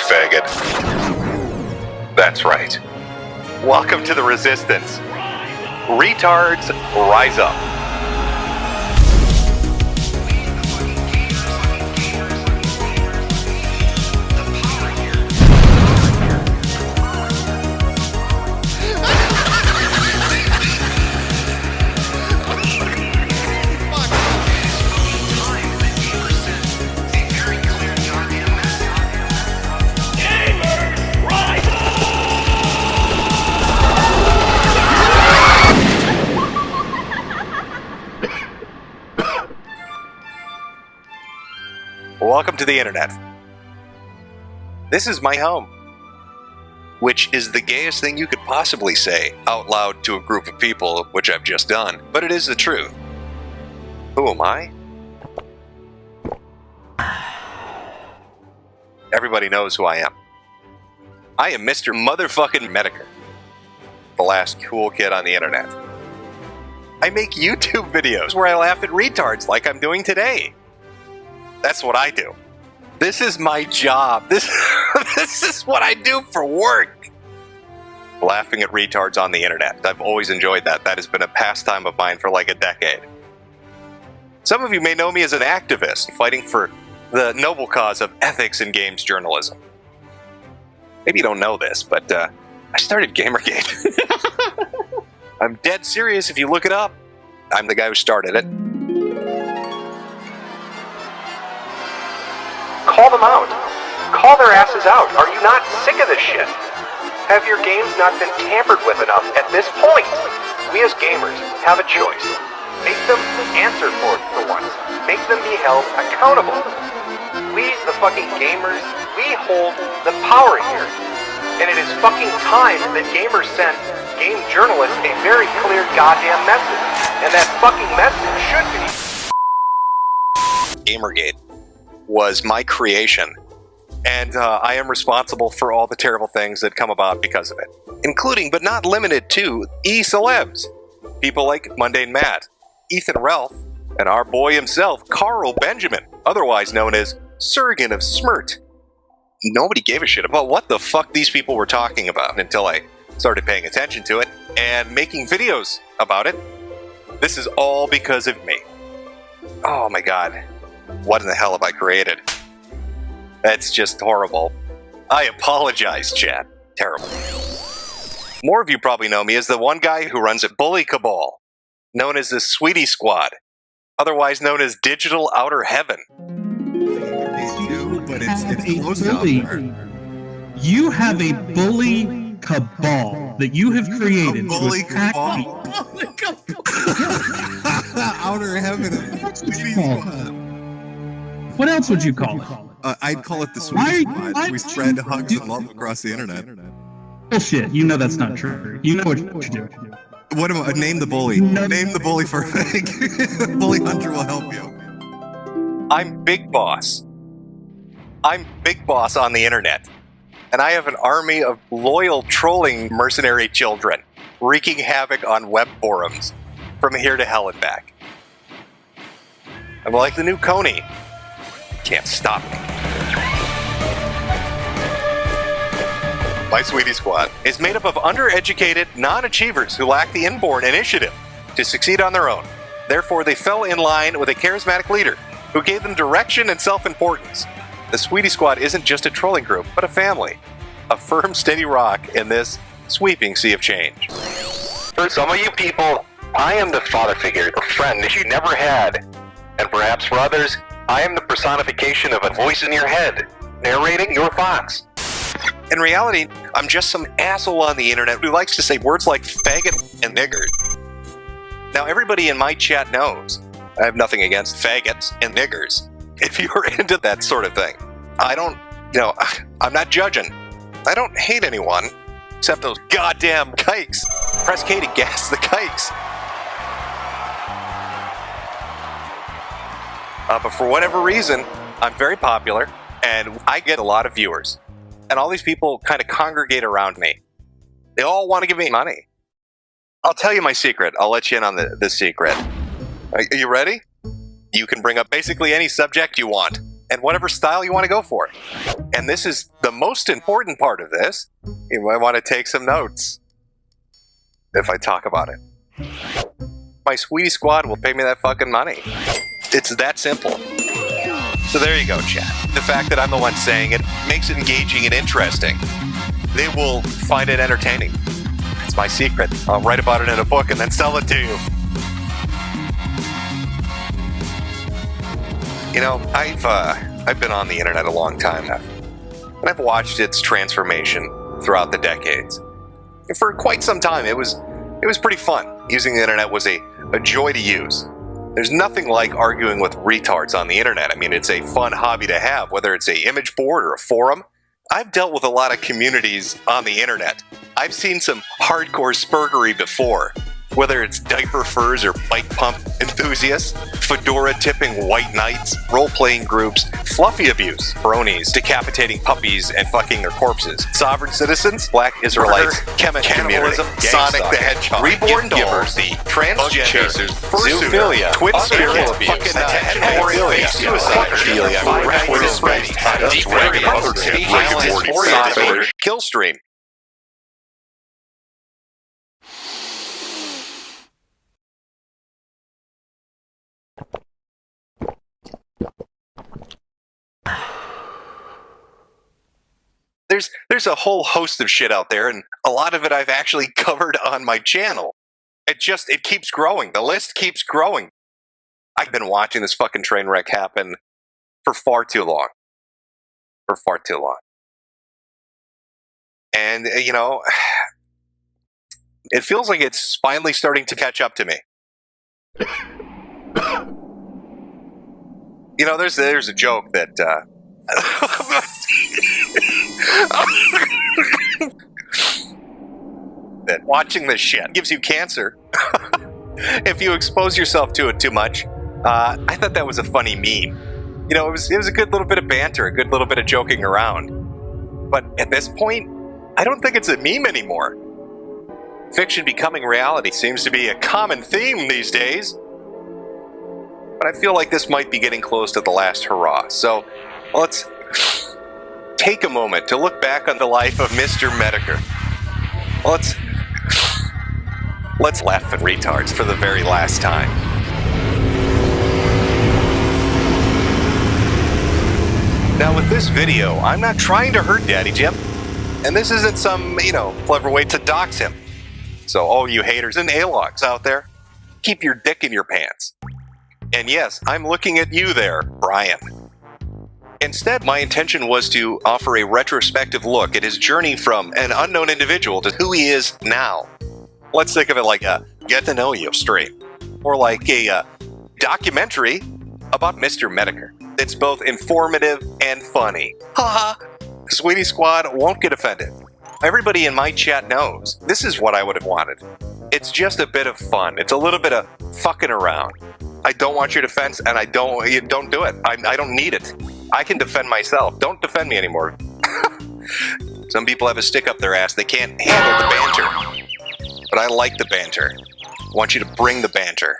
faggot. That's right. Welcome to the Resistance. Retards, rise up. Welcome to the internet. This is my home, which is the gayest thing you could possibly say out loud to a group of people, which I've just done, but it is the truth. Who am I? Everybody knows who I am. I am Mr. Motherfucking Metokur, the last cool kid on the internet. I make YouTube videos where I laugh at retards like I'm doing today. That's what I do. This is my job. This is what I do for work. Laughing at retards on the internet. I've always enjoyed that. That has been a pastime of mine for like a decade. Some of you may know me as an activist fighting for the noble cause of ethics in games journalism. Maybe you don't know this, but I started Gamergate. I'm dead serious if you look it up. I'm the guy who started it. Call them out. Call their asses out. Are you not sick of this shit? Have your games not been tampered with enough at this point? We as gamers have a choice. Make them answer for it for once. Make them be held accountable. We, the fucking gamers, we hold the power here. And it is fucking time that gamers sent game journalists a very clear goddamn message. And that fucking message should be... Gamergate was my creation, and I am responsible for all the terrible things that come about because of it, including but not limited to e-celebs, people like Mundane Matt, Ethan Ralph, and our boy himself, Carl Benjamin, otherwise known as Surgeon of Smirt. Nobody gave a shit about what the fuck these people were talking about until I started paying attention to it and making videos about it. This is all because of me. Oh my god. What in the hell have I created? That's just horrible. I apologize, chat. Terrible. More of you probably know me as the one guy who runs a bully cabal, known as the Sweetie Squad, otherwise known as Digital Outer Heaven. But it's close enough. You have a bully cabal that you have created. A bully to attack cabal. Outer Heaven. What else would you call it? I'd call it the Sweetie Squad. We spread hugs and love across the internet. Bullshit. You know that's not true. You know what you do. What about name the bully? Name the bully for a Bully Hunter will help you. I'm Big Boss. I'm Big Boss on the internet. And I have an army of loyal trolling mercenary children wreaking havoc on web forums from here to hell and back. I'm like the new Coney. Can't stop me. My Sweetie Squad is made up of undereducated non-achievers who lack the inborn initiative to succeed on their own. Therefore, they fell in line with a charismatic leader who gave them direction and self-importance. The Sweetie Squad isn't just a trolling group, but a family. A firm, steady rock in this sweeping sea of change. For some of you people, I am the father figure or friend that you never had. And perhaps for others, I am the personification of a voice in your head, narrating your thoughts. In reality, I'm just some asshole on the internet who likes to say words like faggot and nigger. Now, everybody in my chat knows I have nothing against faggots and niggers. If you're into that sort of thing, I'm not judging. I don't hate anyone, except those goddamn kikes. Press K to gas the kikes. But for whatever reason, I'm very popular, and I get a lot of viewers. And all these people kind of congregate around me. They all want to give me money. I'll tell you my secret. I'll let you in on the secret. Are you ready? You can bring up basically any subject you want. and whatever style you want to go for. And this is the most important part of this. You might want to take some notes if I talk about it. My sweetie squad will pay me that fucking money. It's that simple. So there you go, chat. The fact that I'm the one saying it makes it engaging and interesting. They will find it entertaining. It's my secret. I'll write about it in a book and then sell it to you. You know, I've been on the internet a long time now, and I've watched its transformation throughout the decades. And for quite some time, it was pretty fun. Using the internet was a joy to use. There's nothing like arguing with retards on the internet. I mean, it's a fun hobby to have, whether it's a image board or a forum. I've dealt with a lot of communities on the internet. I've seen some hardcore spurgery before, whether it's diaper furs or bike pump enthusiasts, fedora tipping white knights, role-playing groups, fluffy abuse, bronies, decapitating puppies and fucking their corpses, sovereign citizens, black Israelites, cannibalism, Sonic the Hedgehog, reborn givers, the transgenders, zoophilia, twin spirit abuse, pedophilia, suicide, violence, killstream. There's a whole host of shit out there, and a lot of it I've actually covered on my channel. It keeps growing. The list keeps growing. I've been watching this fucking train wreck happen for far too long. For far too long. And, you know, it feels like it's finally starting to catch up to me. You know, there's a joke that, that watching this shit gives you cancer if you expose yourself to it too much. I thought that was a funny meme. You know, it was a good little bit of banter, a good little bit of joking around. But at this point, I don't think it's a meme anymore. Fiction becoming reality seems to be a common theme these days. But I feel like this might be getting close to the last hurrah. So let's take a moment to look back on the life of Mr. Metokur. Let's laugh at retards for the very last time. Now with this video, I'm not trying to hurt Daddy Jim. And this isn't some, clever way to dox him. So all you haters and A-logs out there, keep your dick in your pants. And yes, I'm looking at you there, Brian. Instead, my intention was to offer a retrospective look at his journey from an unknown individual to who he is now. Let's think of it like a get-to-know-you stream. Or like a documentary about Mr. Metokur. It's both informative and funny. Haha! Sweetie Squad won't get offended. Everybody in my chat knows this is what I would have wanted. It's just a bit of fun. It's a little bit of fucking around. I don't want your defense, and you don't do it. I don't need it. I can defend myself. Don't defend me anymore. Some people have a stick up their ass. They can't handle the banter. But I like the banter. I want you to bring the banter.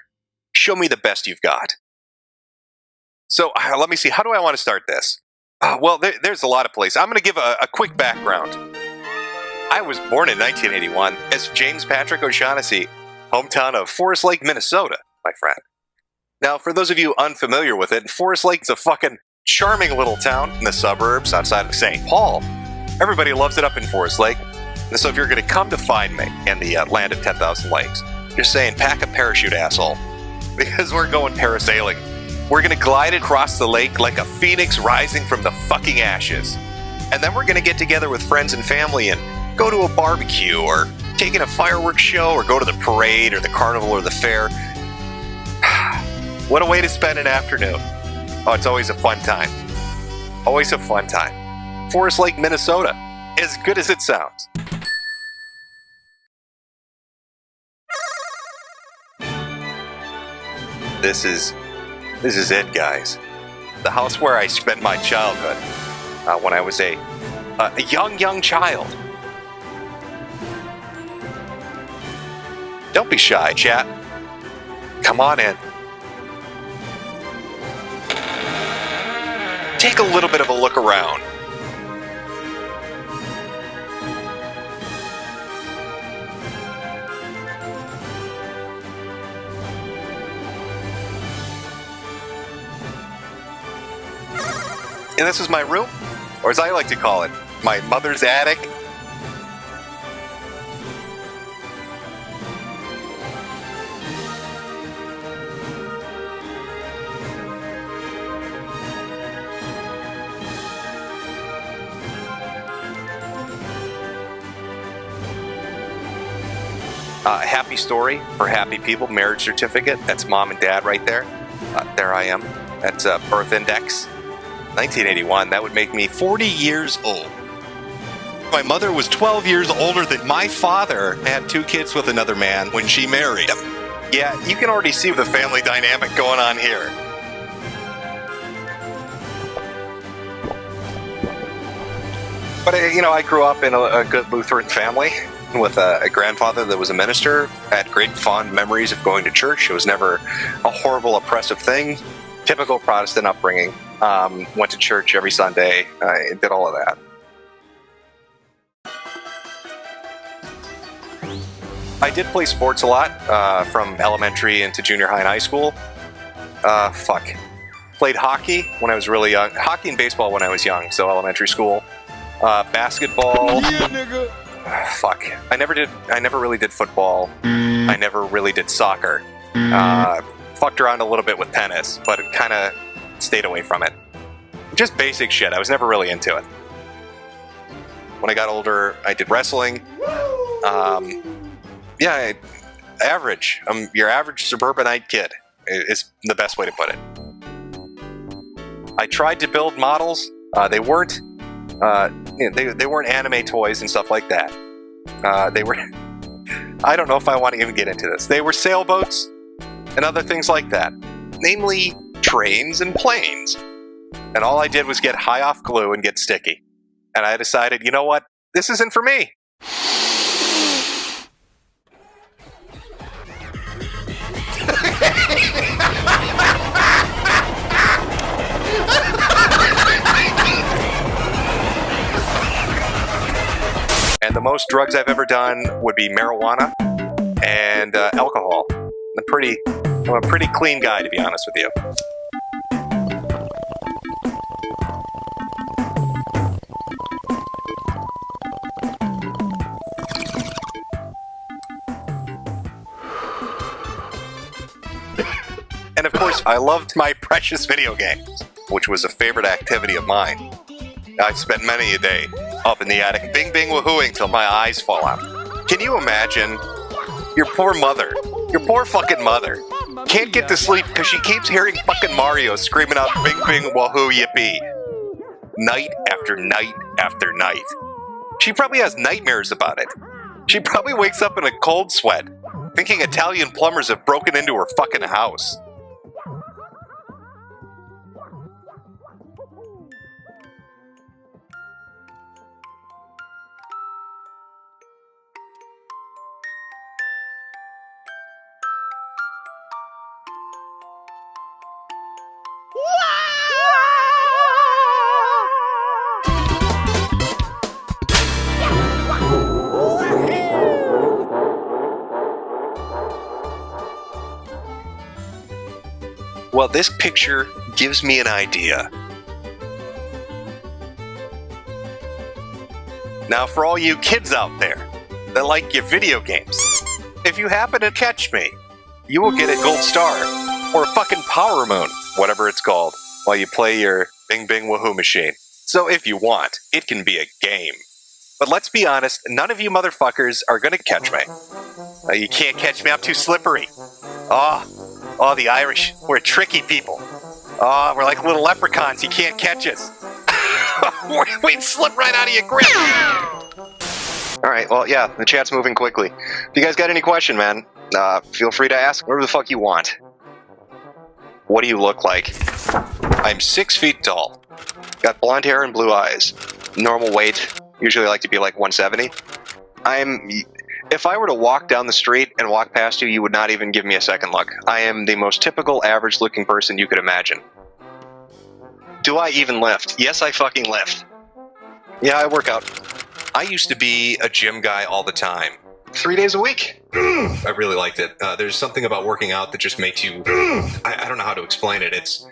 Show me the best you've got. So, let me see. How do I want to start this? Well, there's a lot of places. I'm going to give a quick background. I was born in 1981 as James Patrick O'Shaughnessy, hometown of Forest Lake, Minnesota, my friend. Now, for those of you unfamiliar with it, Forest Lake's a fucking charming little town in the suburbs outside of St. Paul. Everybody loves it up in Forest Lake. And so if you're going to come to find me in the land of 10,000 lakes, you're saying, pack a parachute, asshole. Because we're going parasailing. We're going to glide across the lake like a phoenix rising from the fucking ashes. And then we're going to get together with friends and family and go to a barbecue or take in a fireworks show or go to the parade or the carnival or the fair. What a way to spend an afternoon. Oh, it's always a fun time. Always a fun time. Forest Lake, Minnesota. As good as it sounds. This is it, guys. The house where I spent my childhood. When I was a young child. Don't be shy, chat. Come on in. take a little bit of a look around. And this is my room, or as I like to call it, my mother's attic. Happy story for happy people, marriage certificate. That's mom and dad right there. There I am. That's birth index. 1981, that would make me 40 years old. My mother was 12 years older than my father. Had 2 kids with another man when she married him. Yeah, you can already see the family dynamic going on here. But, I grew up in a good Lutheran family with a grandfather that was a minister. Had great fond memories of going to church. It was never a horrible, oppressive thing. Typical Protestant upbringing. Went to church every Sunday. I did all of that. I did play sports a lot from elementary into junior high and high school. Played hockey when I was really young. Hockey and baseball when I was young, so elementary school. Basketball. Yeah, nigga. I never really did football. I never really did soccer. Fucked around a little bit with tennis, but kind of stayed away from it. Just basic shit. I was never really into it. When I got older, I did wrestling. Average. Your average suburbanite kid is the best way to put it. I tried to build models. They weren't. They weren't anime toys and stuff like that. They were. I don't know if I want to even get into this. They were sailboats and other things like that, namely trains and planes. And all I did was get high off glue and get sticky. And I decided, you know what? This isn't for me. And the most drugs I've ever done would be marijuana and alcohol. I'm a pretty clean guy, to be honest with you. And of course, I loved my precious video games, which was a favorite activity of mine. I've spent many a day up in the attic, bing bing woohooing till my eyes fall out. Can you imagine your poor mother, your poor fucking mother, can't get to sleep because she keeps hearing fucking Mario screaming out bing bing woohoo yippee, night after night after night. She probably has nightmares about it. She probably wakes up in a cold sweat, thinking Italian plumbers have broken into her fucking house. Well, this picture gives me an idea. Now, for all you kids out there that like your video games, if you happen to catch me, you will get a gold star or a fucking power moon, whatever it's called, while you play your bing bing woohoo machine. So if you want, it can be a game. But let's be honest, none of you motherfuckers are gonna catch me. You can't catch me, I'm too slippery. Oh, the Irish, we're tricky people. Oh, we're like little leprechauns, you can't catch us. We'd slip right out of your grip. Alright, well, yeah, the chat's moving quickly. If you guys got any question, man, feel free to ask whatever the fuck you want. What do you look like? I'm 6 feet tall. Got blonde hair and blue eyes. Normal weight, usually like to be like 170. If I were to walk down the street and walk past you, you would not even give me a second look. I am the most typical, average-looking person you could imagine. Do I even lift? Yes, I fucking lift. Yeah, I work out. I used to be a gym guy all the time. 3 days a week. I really liked it. There's something about working out that just makes you... I don't know how to explain it. It's...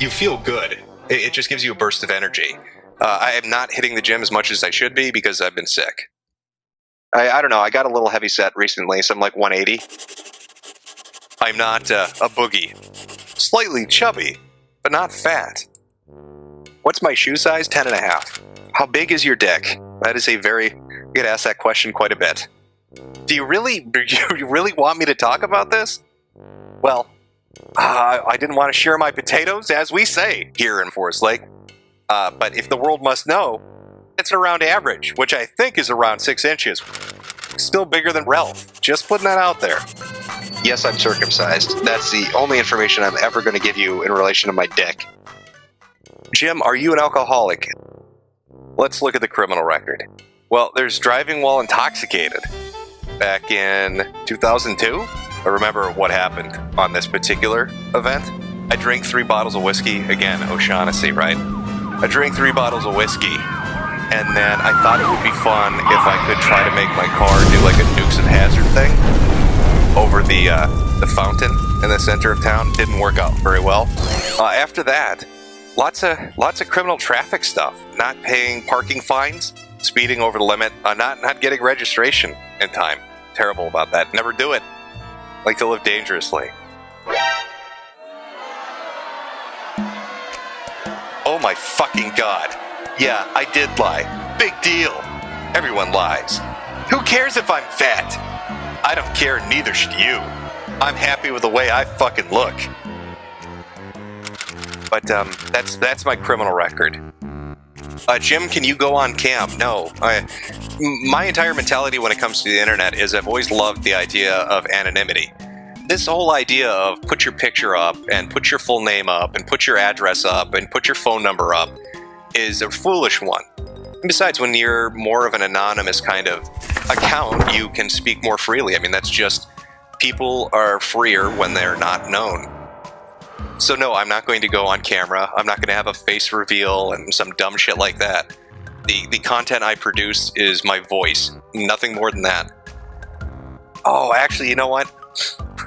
You feel good. It just gives you a burst of energy. I am not hitting the gym as much as I should be because I've been sick. I don't know. I got a little heavy set recently, so I'm like 180. I'm not a boogie. Slightly chubby, but not fat. What's my shoe size? 10.5. How big is your dick? That is a very... You get asked that question quite a bit. Do you really want me to talk about this? Well, I didn't want to share my potatoes, as we say here in Forest Lake. But if the world must know, it's around average, which I think is around 6 inches. Still bigger than Ralph. Just putting that out there. Yes, I'm circumcised. That's the only information I'm ever going to give you in relation to my dick. Jim, are you an alcoholic? Let's look at the criminal record. Well, there's driving while intoxicated. Back in 2002, I remember what happened on this particular event. I drank 3 bottles of whiskey. Again, O'Shaughnessy, right? I drank 3 bottles of whiskey, and then I thought it would be fun if I could try to make my car do like a Dukes of Hazzard thing over the fountain in the center of town. Didn't work out very well. After that, lots of criminal traffic stuff. Not paying parking fines, speeding over the limit, not getting registration in time. Terrible about that. Never do it. Like to live dangerously. Oh my fucking god. Yeah, I did lie. Big deal. Everyone lies. Who cares if I'm fat? I don't care, neither should you. I'm happy with the way I fucking look. But that's my criminal record. Jim, can you go on cam? No. My entire mentality when it comes to the internet is I've always loved the idea of anonymity. This whole idea of put your picture up and put your full name up and put your address up and put your phone number up is a foolish one. And besides, when you're more of an anonymous kind of account, you can speak more freely. I mean, that's just, people are freer when they're not known. So no, I'm not going to go on camera. I'm not going to have a face reveal and some dumb shit like that. The content I produce is my voice. Nothing more than that. Oh, actually, you know what?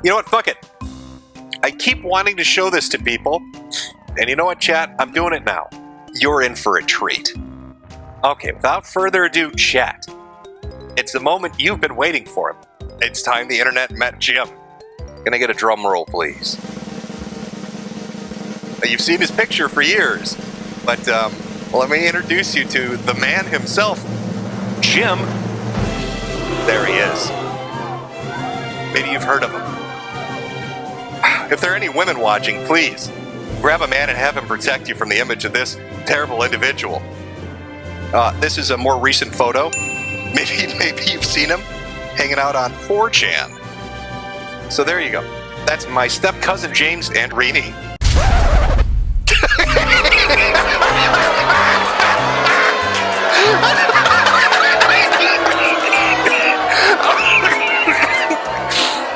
You know what? Fuck it. I keep wanting to show this to people. And you know what, chat? I'm doing it now. You're in for a treat. Okay, without further ado, chat. It's the moment you've been waiting for. It's time the internet met Jim. Can I get a drum roll, please? You've seen his picture for years, but let me introduce you to the man himself, Jim. There he is. Maybe you've heard of him. If there are any women watching, please grab a man and have him protect you from the image of this terrible individual. This is a more recent photo. Maybe you've seen him hanging out on 4chan. So there you go. That's my step cousin James and Rini.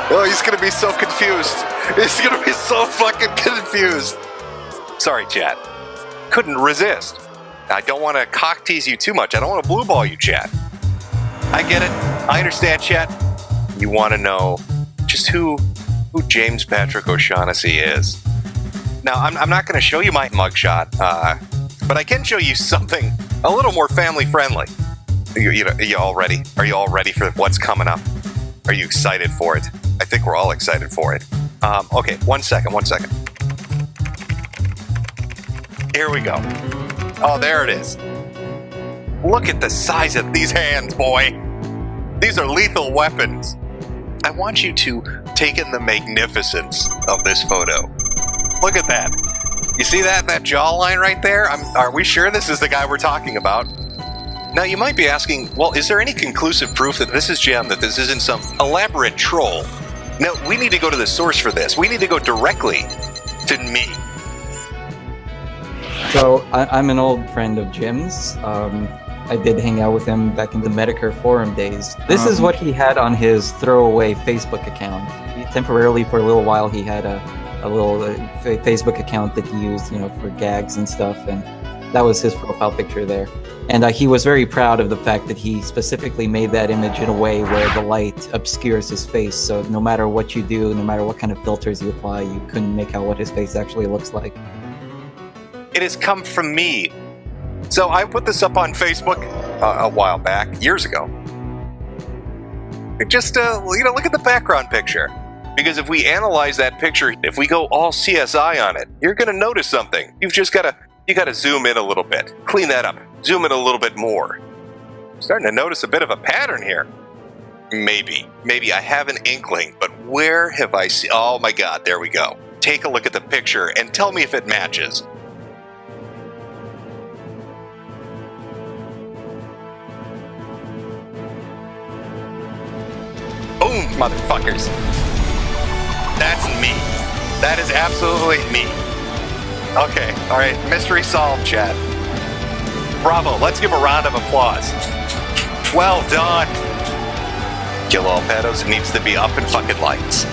Oh, he's gonna be so confused. He's gonna be so fucking confused. Sorry, chat. Couldn't resist. I don't want to cock tease you too much. I don't want to blue ball you, chat. I get it. I understand, chat. You want to know just who James Patrick O'Shaughnessy is. Now, I'm not going to show you my mugshot, but I can show you something a little more family-friendly. Are you all ready? Are you all ready for what's coming up? Are you excited for it? I think we're all excited for it. Okay, one second. Here we go. Oh, there it is. Look at the size of these hands, boy. These are lethal weapons. I want you to take in the magnificence of this photo. Look at that. You see that jawline right there? Are we sure this is the guy we're talking about? Now, you might be asking, well, is there any conclusive proof that this is Jim, that this isn't some elaborate troll? No, we need to go to the source for this. We need to go directly to me. So, I'm an old friend of Jim's. I did hang out with him back in the Metokur forum days. This is what he had on his throwaway Facebook account. He temporarily for a little while he had a little Facebook account that he used, for gags and stuff, and that was his profile picture there. And he was very proud of the fact that he specifically made that image in a way where the light obscures his face, so no matter what you do, no matter what kind of filters you apply, you couldn't make out what his face actually looks like. It has come from me. So I put this up on Facebook a while back, years ago. Just, look at the background picture. Because if we analyze that picture, if we go all CSI on it, you're going to notice something. You got to zoom in a little bit. Clean that up. Zoom in a little bit more. I'm starting to notice a bit of a pattern here. Maybe I have an inkling, but where have I seen? Oh my God, there we go. Take a look at the picture and tell me if it matches. Boom, motherfuckers. That's me. That is absolutely me. Okay, all right, mystery solved, chat. Bravo, let's give a round of applause. Well done. Kill AllPedos needs to be up in fucking lights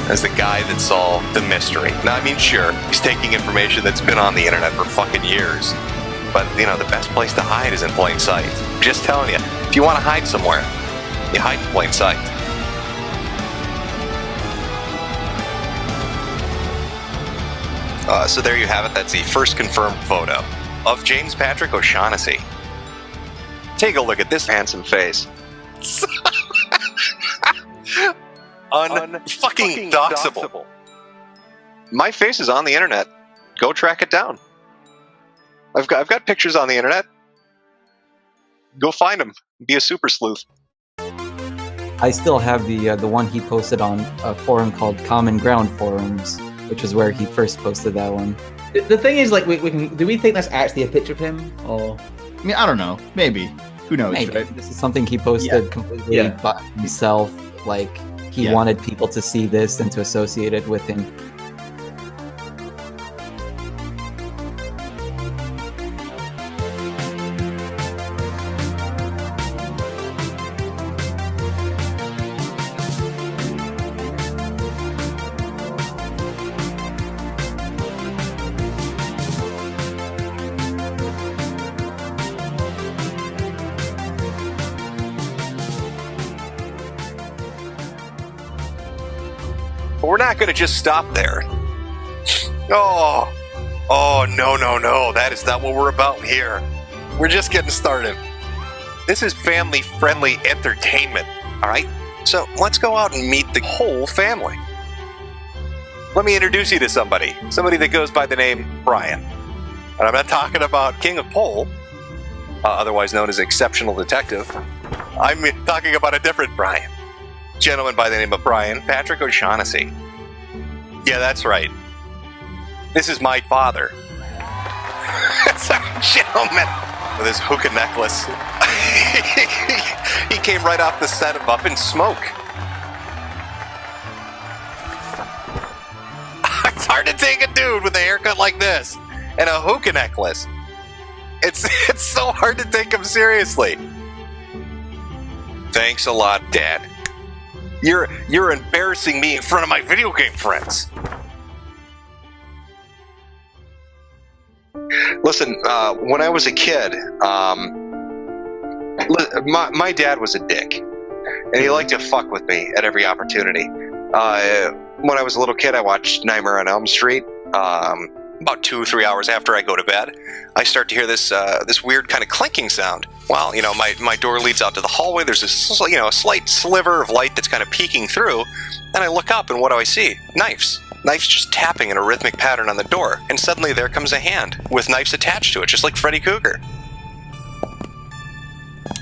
as the guy that solved the mystery. Now, I mean, sure, he's taking information that's been on the internet for fucking years, but, the best place to hide is in plain sight. Just telling you, if you want to hide somewhere, you hide in plain sight. So there you have it. That's the first confirmed photo of James Patrick O'Shaughnessy. Take a look at this handsome face. Unfucking doxable. My face is on the internet. Go track it down. I've got pictures on the internet. Go find them. Be a super sleuth. I still have the one he posted on a forum called Common Ground Forums, which is where he first posted that one. The thing is, like, do we think that's actually a picture of him, or? I mean, I don't know. Maybe. Who knows? Maybe. Right? This is something he posted completely by himself. Like, he wanted people to see this and to associate it with him. But we're not going to just stop there. Oh, no. That is not what we're about here. We're just getting started. This is family-friendly entertainment, all right? So let's go out and meet the whole family. Let me introduce you to somebody that goes by the name Brian. And I'm not talking about King of Pole, otherwise known as Exceptional Detective. I'm talking about a different Brian. Gentleman by the name of Brian Patrick O'Shaughnessy. Yeah, that's right. This is my father. It's a gentleman with his hookah necklace. He came right off the set of Up in Smoke. It's hard to take a dude with a haircut like this and a hookah necklace. It's so hard to take him seriously. Thanks a lot, Dad. You're embarrassing me in front of my video game friends. Listen, when I was a kid, my dad was a dick, and he liked to fuck with me at every opportunity. When I was a little kid, I watched Nightmare on Elm Street. About 2-3 hours after I go to bed, I start to hear this weird kind of clinking sound. Well, my door leads out to the hallway. There's this, a slight sliver of light that's kind of peeking through, and I look up, and what do I see? Knives. Knives just tapping in a rhythmic pattern on the door, and suddenly there comes a hand with knives attached to it, just like Freddy Krueger.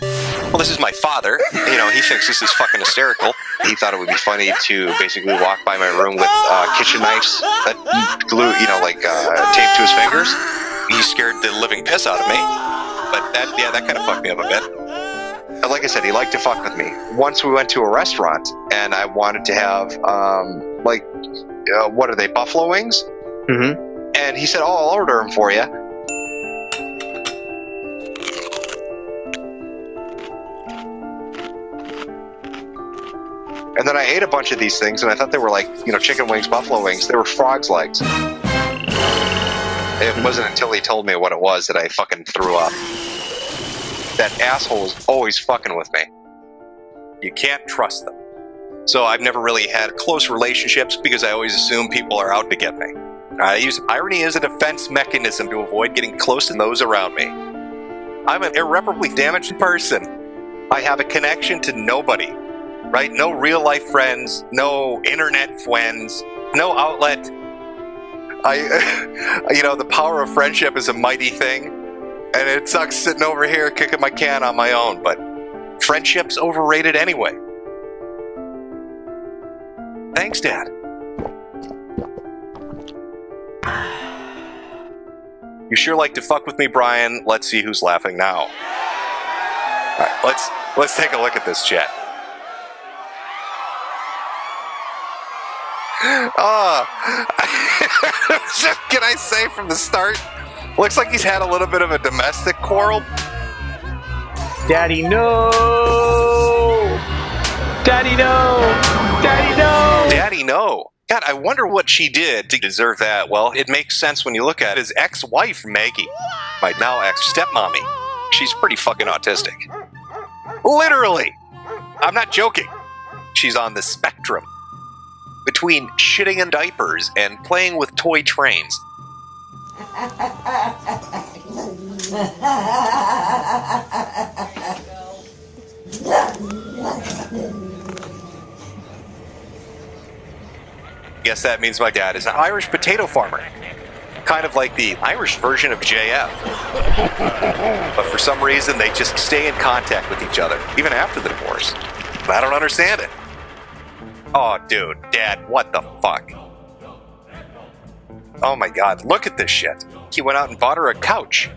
Well, this is my father. He thinks this is fucking hysterical. He thought it would be funny to basically walk by my room with kitchen knives that glue, taped to his fingers. He scared the living piss out of me. But that kind of fucked me up a bit. But like I said, he liked to fuck with me. Once we went to a restaurant, and I wanted to have, what are they, buffalo wings? Mm-hmm. And he said, I'll order them for you. And then I ate a bunch of these things, and I thought they were like, chicken wings, buffalo wings. They were frog's legs. It wasn't until he told me what it was that I fucking threw up. That asshole is always fucking with me. You can't trust them. So I've never really had close relationships because I always assume people are out to get me. I use irony as a defense mechanism to avoid getting close to those around me. I'm an irreparably damaged person. I have a connection to nobody, right? No real life friends, no internet friends, no outlet. The power of friendship is a mighty thing, and it sucks sitting over here kicking my can on my own, but friendship's overrated anyway. Thanks, Dad. You sure like to fuck with me, Brian. Let's see who's laughing now. All right, let's take a look at this chat. Can I say from the start? Looks like he's had a little bit of a domestic quarrel. Daddy, no! Daddy, no! Daddy, no! Daddy, no. God, I wonder what she did to deserve that. Well, it makes sense when you look at his ex-wife, Maggie. My now ex-stepmommy. She's pretty fucking autistic. Literally! I'm not joking. She's on the spectrum between shitting in diapers and playing with toy trains. Guess that means my dad is an Irish potato farmer. Kind of like the Irish version of JF. But for some reason, they just stay in contact with each other, even after the divorce. I don't understand it. Oh, dude, Dad, what the fuck? Oh my God, look at this shit. He went out and bought her a couch.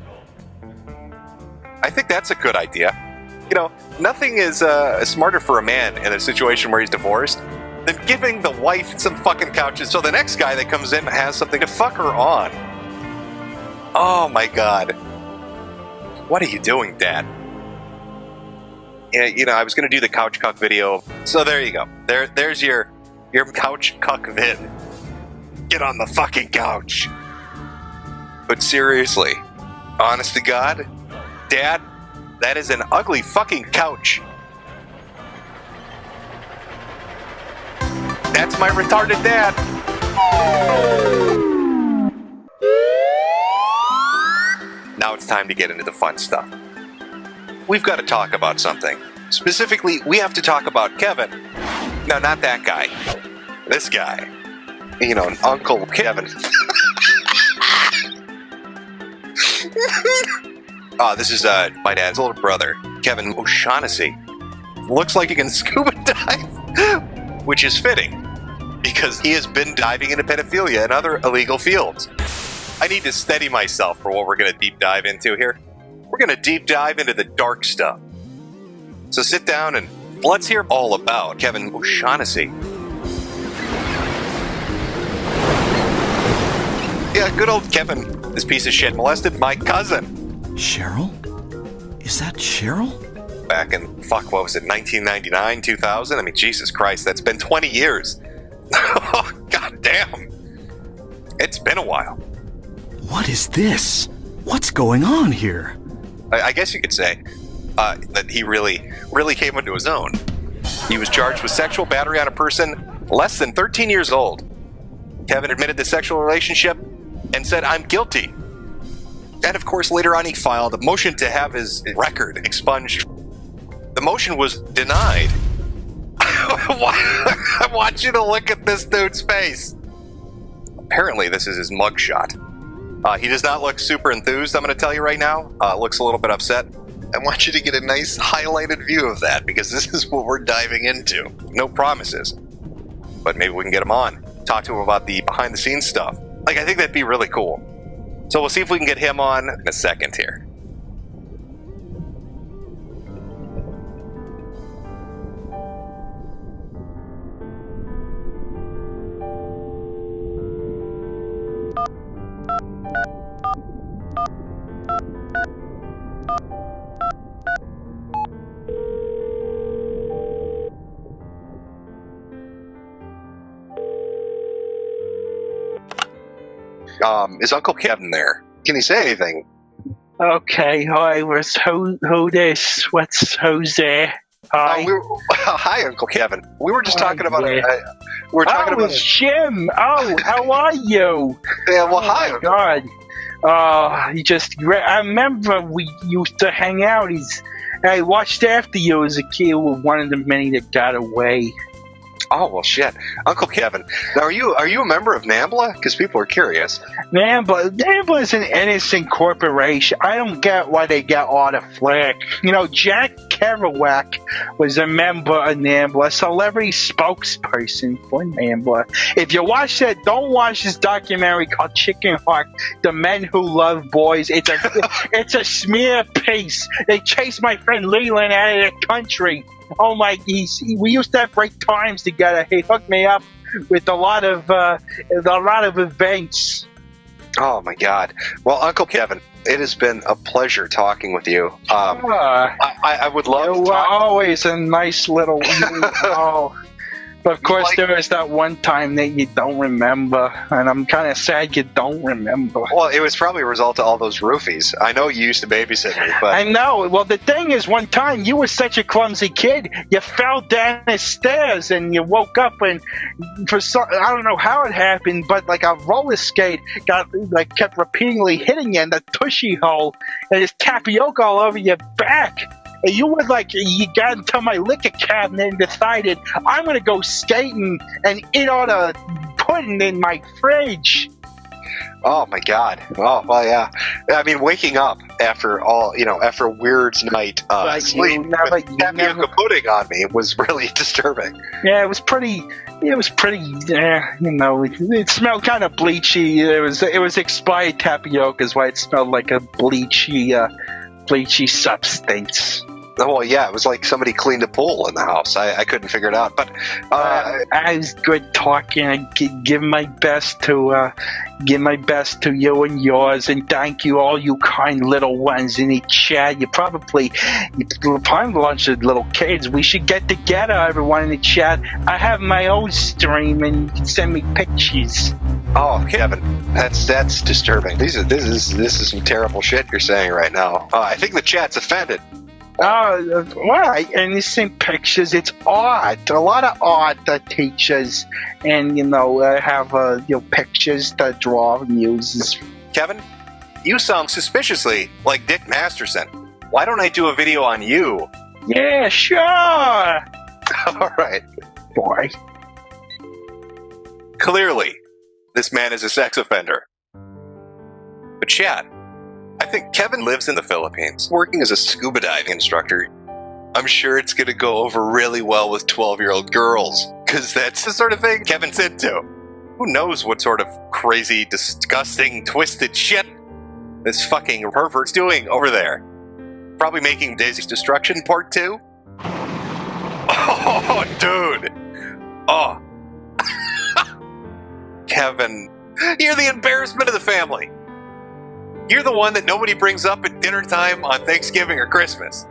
I think that's a good idea. Nothing is smarter for a man in a situation where he's divorced than giving the wife some fucking couches so the next guy that comes in has something to fuck her on. Oh my God. What are you doing, Dad? Yeah, I was going to do the couch cuck video. So there you go. There's your couch cuck vid. Get on the fucking couch. But seriously, honest to God, Dad, that is an ugly fucking couch. That's my retarded dad. Now it's time to get into the fun stuff. We've got to talk about something. Specifically, we have to talk about Kevin. No, not that guy. This guy. Uncle Kevin. This is my dad's older brother, Kevin O'Shaughnessy. Looks like he can scuba dive, which is fitting, because he has been diving into pedophilia and other illegal fields. I need to steady myself for what we're going to deep dive into here. We're going to deep dive into the dark stuff. So sit down and let's hear all about Kevin O'Shaughnessy. Yeah, good old Kevin, this piece of shit, molested my cousin. Cheryl? Is that Cheryl? Back in, 1999, 2000? I mean, Jesus Christ, that's been 20 years. Oh, God damn. It's been a while. What is this? What's going on here? I guess you could say that he really came into his own. He was charged with sexual battery on a person less than 13 years old. Kevin admitted the sexual relationship and said, "I'm guilty." And of course, later on, he filed a motion to have his record expunged. The motion was denied. I want you to look at this dude's face. Apparently, this is his mugshot. He does not look super enthused, I'm going to tell you right now. Looks a little bit upset. I want you to get a nice highlighted view of that, because this is what we're diving into. No promises. But maybe we can get him on. Talk to him about the behind-the-scenes stuff. I think that'd be really cool. So we'll see if we can get him on in a second here. Is Uncle Kevin there? Can he say anything? Okay, hi, who this? Who's there? Hi. Hi, Uncle Kevin. We were just talking about yeah. we're talking about it's Jim. Oh, how are you? Yeah, well, hi. Oh, God. I remember we used to hang out. I watched after you as a kid with one of the many that got away. Oh, well, shit. Uncle Kevin. Now, are you a member of NAMBLA? Because people are curious. NAMBLA is an innocent corporation. I don't get why they get all the flack. You know, Jack Kerouac was a member of NAMBLA, a celebrity spokesperson for NAMBLA. If you watch that, don't watch this documentary called Chicken Heart, The Men Who Love Boys. It's a smear piece. They chased my friend Leland out of the country. Oh my! We used to have great times together. He hooked me up with a lot of events. Oh my God! Well, Uncle Kevin, it has been a pleasure talking with you. I would love to talk. Always a nice little. But of course, there was that one time that you don't remember, and I'm kind of sad you don't remember. Well, it was probably a result of all those roofies. I know you used to babysit me, but I know. Well, the thing is, one time you were such a clumsy kid, you fell down the stairs and you woke up, and I don't know how it happened, but like a roller skate kept repeatedly hitting you in the tushy hole, and there's tapioca all over your back. And you got into my liquor cabinet and decided, I'm going to go skating and eat all the pudding in my fridge. Oh, my God. Oh, well, yeah. I mean, waking up after after a weird night sleep with tapioca pudding on me was really disturbing. Yeah, it was pretty, it smelled kind of bleachy. It was expired tapioca is why it smelled like a bleachy substance. Well, yeah, it was like somebody cleaned a pool in the house. I couldn't figure it out, but I was good talking. I give my best to you and yours, and thank you all you kind little ones in the chat. You probably a bunch of little kids. We should get together, everyone in the chat. I have my own stream, and you can send me pictures. Oh, Kevin, that's disturbing. This is some terrible shit you're saying right now. I think the chat's offended. Why? And you see pictures. It's art. A lot of art that teaches, and have pictures to draw and use. Kevin, you sound suspiciously like Dick Masterson. Why don't I do a video on you? Yeah, sure. All right, boy. Clearly, this man is a sex offender. But chat. I think Kevin lives in the Philippines, working as a scuba diving instructor. I'm sure it's going to go over really well with 12-year-old girls, because that's the sort of thing Kevin's into. Who knows what sort of crazy, disgusting, twisted shit this fucking pervert's doing over there. Probably making Daisy's Destruction Part 2? Oh, dude! Oh. Kevin, you're the embarrassment of the family. You're the one that nobody brings up at dinner time on Thanksgiving or Christmas.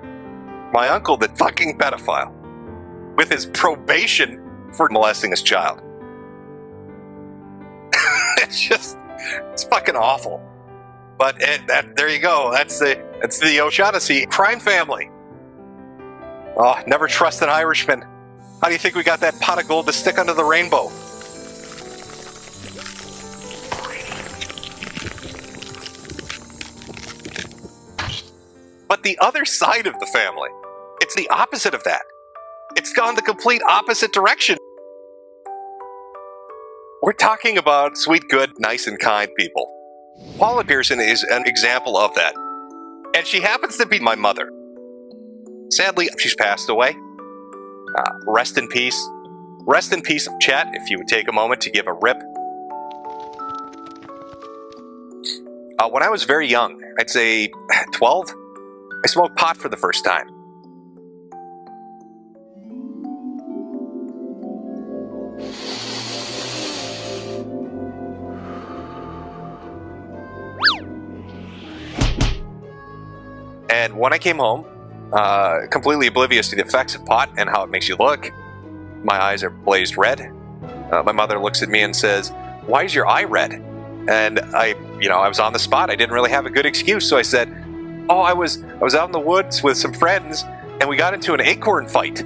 My uncle, the fucking pedophile, with his probation for molesting his child. It's fucking awful. But there you go. That's the O'Shaughnessy crime family. Oh, never trust an Irishman. How do you think we got that pot of gold to stick under the rainbow? But the other side of the family, it's the opposite of that. It's gone the complete opposite direction. We're talking about sweet, good, nice, and kind people. Paula Pearson is an example of that. And she happens to be my mother. Sadly, she's passed away. Rest in peace. Rest in peace, chat, if you would take a moment to give a rip. When I was very young, I'd say 12, I smoked pot for the first time. And when I came home, completely oblivious to the effects of pot and how it makes you look, my eyes are blazed red. My mother looks at me and says, "Why is your eye red?" And I was on the spot. I didn't really have a good excuse, so I said, "Oh, I was out in the woods with some friends, and we got into an acorn fight,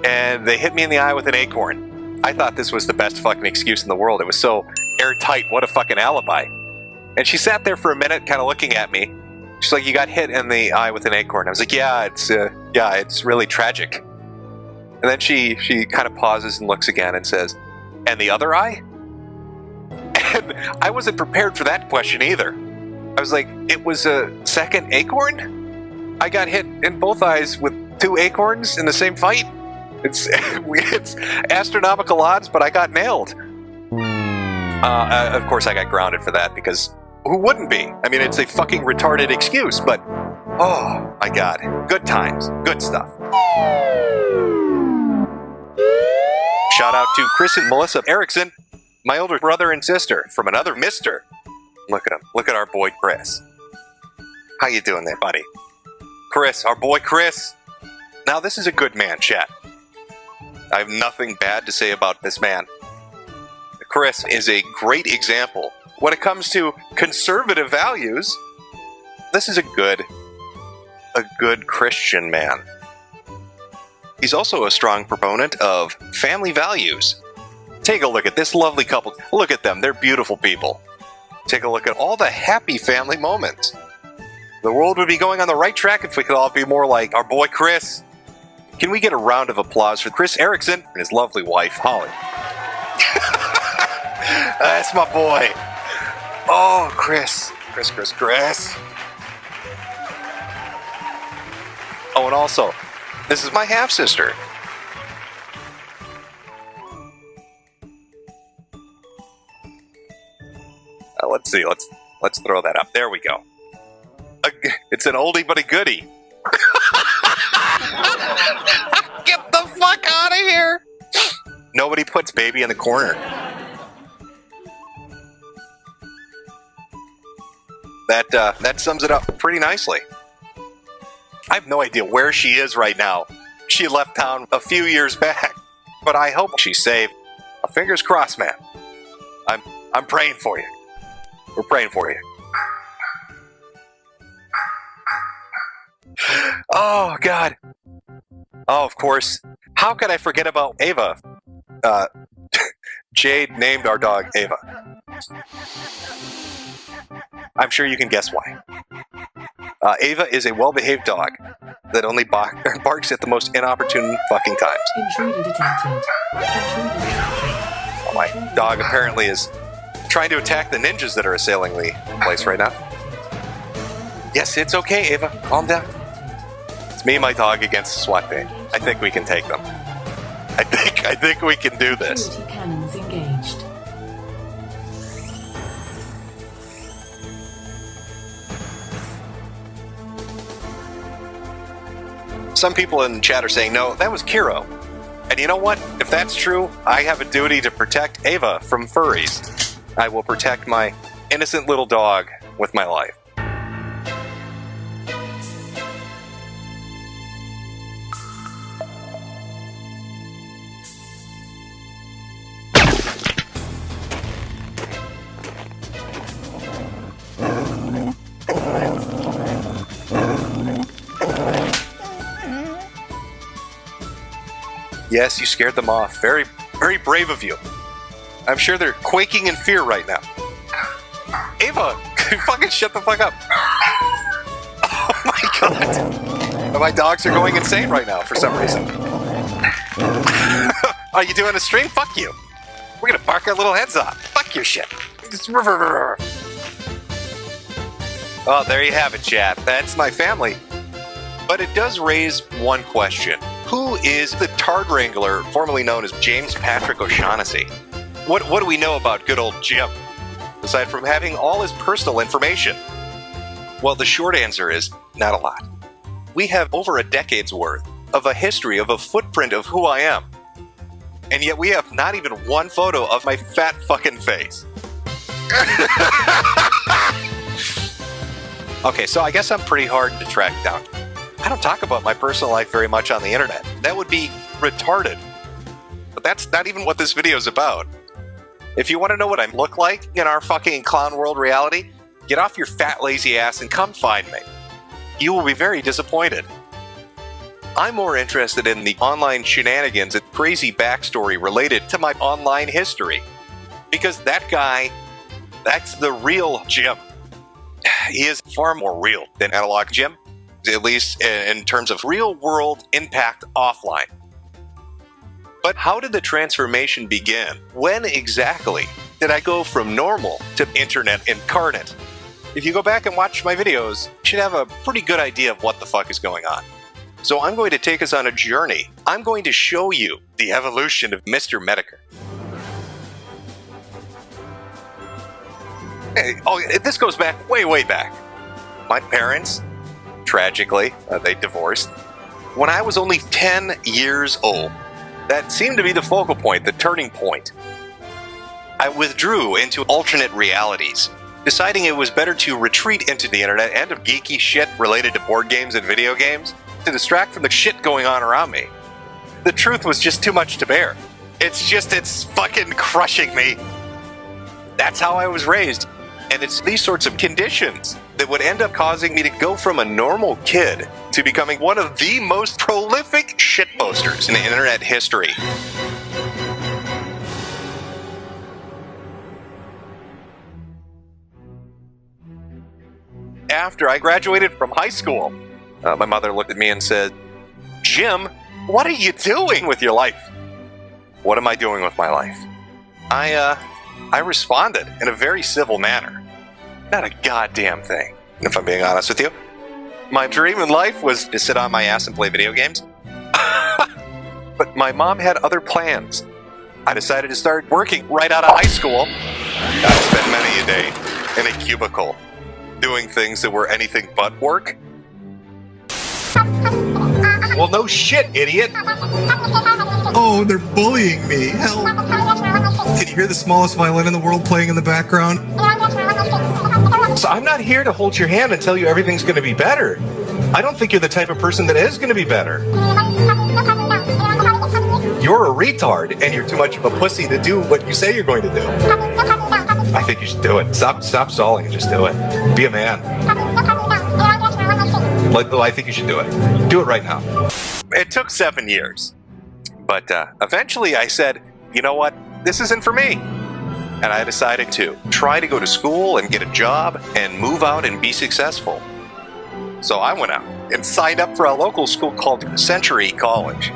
and they hit me in the eye with an acorn." I thought this was the best fucking excuse in the world. It was so airtight. What a fucking alibi. And she sat there for a minute, kind of looking at me. She's like, "You got hit in the eye with an acorn." I was like, "Yeah, it's really tragic." And then she kind of pauses and looks again and says, "And the other eye?" And I wasn't prepared for that question either. I was like, "It was a second acorn? I got hit in both eyes with 2 acorns in the same fight? It's astronomical odds, but I got nailed." Of course, I got grounded for that because who wouldn't be? I mean, it's a fucking retarded excuse, but oh my god. Good times. Good stuff. Shout out to Chris and Melissa Erickson, my older brother and sister from another mister. Look at him. Look at our boy Chris. How you doing there, buddy? Chris, our boy Chris. Now, this is a good man, chat. I have nothing bad to say about this man. Chris is a great example. When it comes to conservative values, this is a good Christian man. He's also a strong proponent of family values. Take a look at this lovely couple. Look at them. They're beautiful people. Take a look at all the happy family moments. The world would be going on the right track if we could all be more like our boy Chris. Can we get a round of applause for Chris Erickson and his lovely wife, Holly? That's my boy. Oh, Chris. Chris. Oh, and also, this is my half-sister. Let's see. Let's throw that up. There we go. It's an oldie but a goodie. Get the fuck out of here! Nobody puts baby in the corner. That sums it up pretty nicely. I have no idea where she is right now. She left town a few years back, but I hope she's safe. Fingers crossed, man. I'm praying for you. We're praying for you. Oh, God. Oh, of course. How could I forget about Ava? Jade named our dog Ava. I'm sure you can guess why. Ava is a well-behaved dog that only barks at the most inopportune fucking times. Intruder detected. Oh, my dog apparently is trying to attack the ninjas that are assailing the place right now. Yes, it's okay, Ava. Calm down. It's me and my dog against the SWAT team. I think we can take them. I think we can do this. Security cannons engaged. Some people in chat are saying, no, that was Kiro. And you know what? If that's true, I have a duty to protect Ava from furries. I will protect my innocent little dog with my life. Yes, you scared them off. Very, very brave of you. I'm sure they're quaking in fear right now. Ava, fucking shut the fuck up. Oh my god. My dogs are going insane right now for some reason. Are you doing a stream? Fuck you. We're gonna bark our little heads off. Fuck your shit. Oh, there you have it, chat. That's my family. But it does raise one question. Who is the Tard Wrangler, formerly known as James Patrick O'Shaughnessy? What do we know about good old Jim, aside from having all his personal information? Well, the short answer is not a lot. We have over a decade's worth of a history of a footprint of who I am. And yet we have not even one photo of my fat fucking face. Okay, so I guess I'm pretty hard to track down. I don't talk about my personal life very much on the internet. That would be retarded. But that's not even what this video is about. If you want to know what I look like in our fucking clown world reality, get off your fat lazy ass and come find me. You will be very disappointed. I'm more interested in the online shenanigans and crazy backstory related to my online history. Because that guy, that's the real Jim. He is far more real than analog Jim, at least in terms of real-world impact offline. But how did the transformation begin? When exactly did I go from normal to internet incarnate? If you go back and watch my videos, you should have a pretty good idea of what the fuck is going on. So I'm going to take us on a journey. I'm going to show you the evolution of Mr. Metokur. This goes back way back. My parents, tragically, they divorced when I was only 10 years old. That seemed to be the focal point, the turning point. I withdrew into alternate realities, deciding it was better to retreat into the internet and of geeky shit related to board games and video games to distract from the shit going on around me. The truth was just too much to bear. It's fucking crushing me. That's how I was raised. And it's these sorts of conditions that would end up causing me to go from a normal kid to becoming one of the most prolific shitposters in internet history. After I graduated from high school, my mother looked at me and said, "Jim, what are you doing with your life?" What am I doing with my life? I responded in a very civil manner. Not a goddamn thing, if I'm being honest with you. My dream in life was to sit on my ass and play video games. But my mom had other plans. I decided to start working right out of high school. I spent many a day in a cubicle doing things that were anything but work. Well, no shit, idiot. Oh, they're bullying me. Help. Can you hear the smallest violin in the world playing in the background? So I'm not here to hold your hand and tell you everything's going to be better. I don't think you're the type of person that is going to be better. You're a retard, and you're too much of a pussy to do what you say you're going to do. I think you should do it. Stop stalling and just do it. Be a man. I think you should do it. Do it right now. It took 7 years. But eventually I said, you know what? This isn't for me. And I decided to try to go to school and get a job and move out and be successful. So I went out and signed up for a local school called Century College.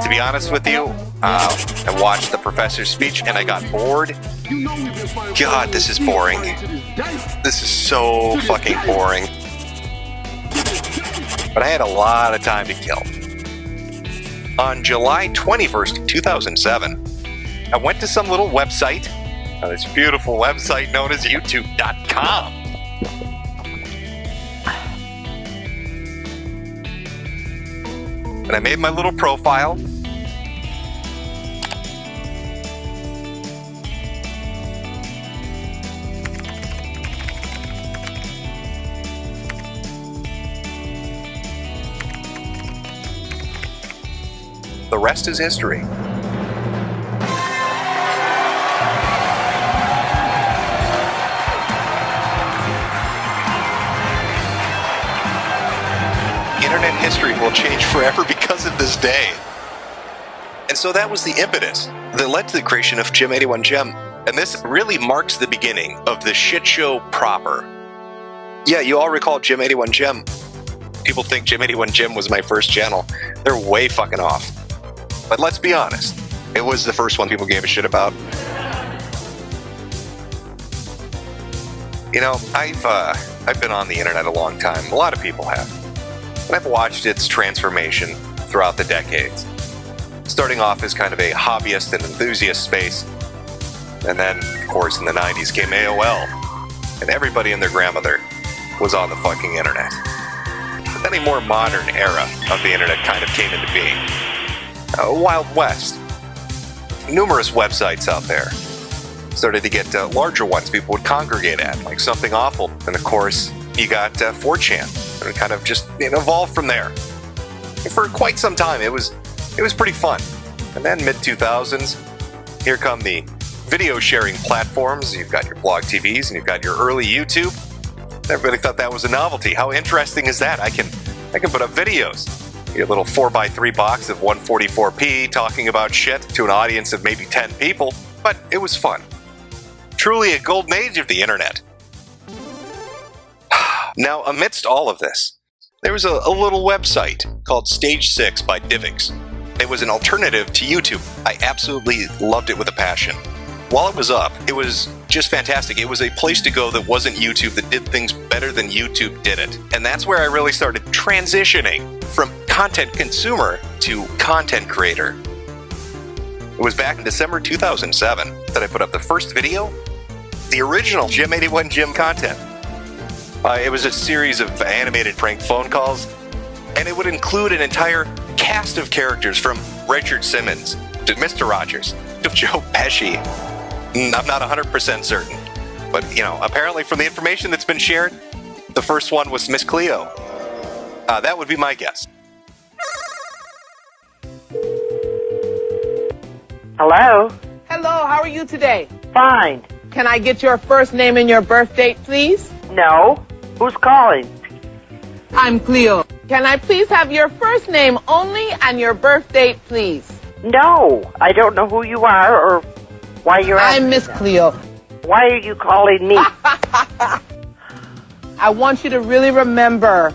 To be honest with you, I watched the professor's speech and I got bored. God, this is boring. This is so fucking boring. But I had a lot of time to kill. On July 21st, 2007, I went to some little website, this beautiful website known as YouTube.com. And I made my little profile. The rest is history. Internet history will change forever because of this day. And so that was the impetus that led to the creation of Jim 81 Gem. And this really marks the beginning of the shit show proper. Yeah, you all recall Jim 81 Gem. People think Jim 81 Gem was my first channel. They're way fucking off. But let's be honest, it was the first one people gave a shit about. You know, I've been on the internet a long time. A lot of people have. And I've watched its transformation throughout the decades. Starting off as kind of a hobbyist and enthusiast space. And then, of course, in the 90s came AOL. And everybody and their grandmother was on the fucking internet. But then a more modern era of the internet kind of came into being. Wild West. Numerous websites out there started to get larger ones people would congregate at, like Something Awful. And of course, you got 4chan. And it kind of just evolved from there. And for quite some time, it was pretty fun. And then mid-2000s, here come the video sharing platforms. You've got your blog TVs and you've got your early YouTube. Everybody thought that was a novelty. How interesting is that? I can put up videos. Your little 4x3 box of 144p talking about shit to an audience of maybe 10 people, but it was fun. Truly a golden age of the internet. Now, amidst all of this, there was a little website called Stage 6 by Divx. It was an alternative to YouTube. I absolutely loved it with a passion. While it was up, it was just fantastic. It was a place to go that wasn't YouTube, that did things better than YouTube did it. And that's where I really started transitioning from content consumer to content creator. It was back in December 2007 that I put up the first video, the original Jim 81 Jim content. It was a series of animated prank phone calls, and it would include an entire cast of characters from Richard Simmons to Mr. Rogers to Joe Pesci. I'm not 100% certain, but apparently from the information that's been shared, the first one was Miss Cleo. That would be my guess. Hello? Hello, how are you today? Fine. Can I get your first name and your birth date, please? No. Who's calling? I'm Cleo. Can I please have your first name only and your birth date, please? No. I don't know who you are or why you're asking. I'm Miss Cleo. Why are you calling me? I want you to really remember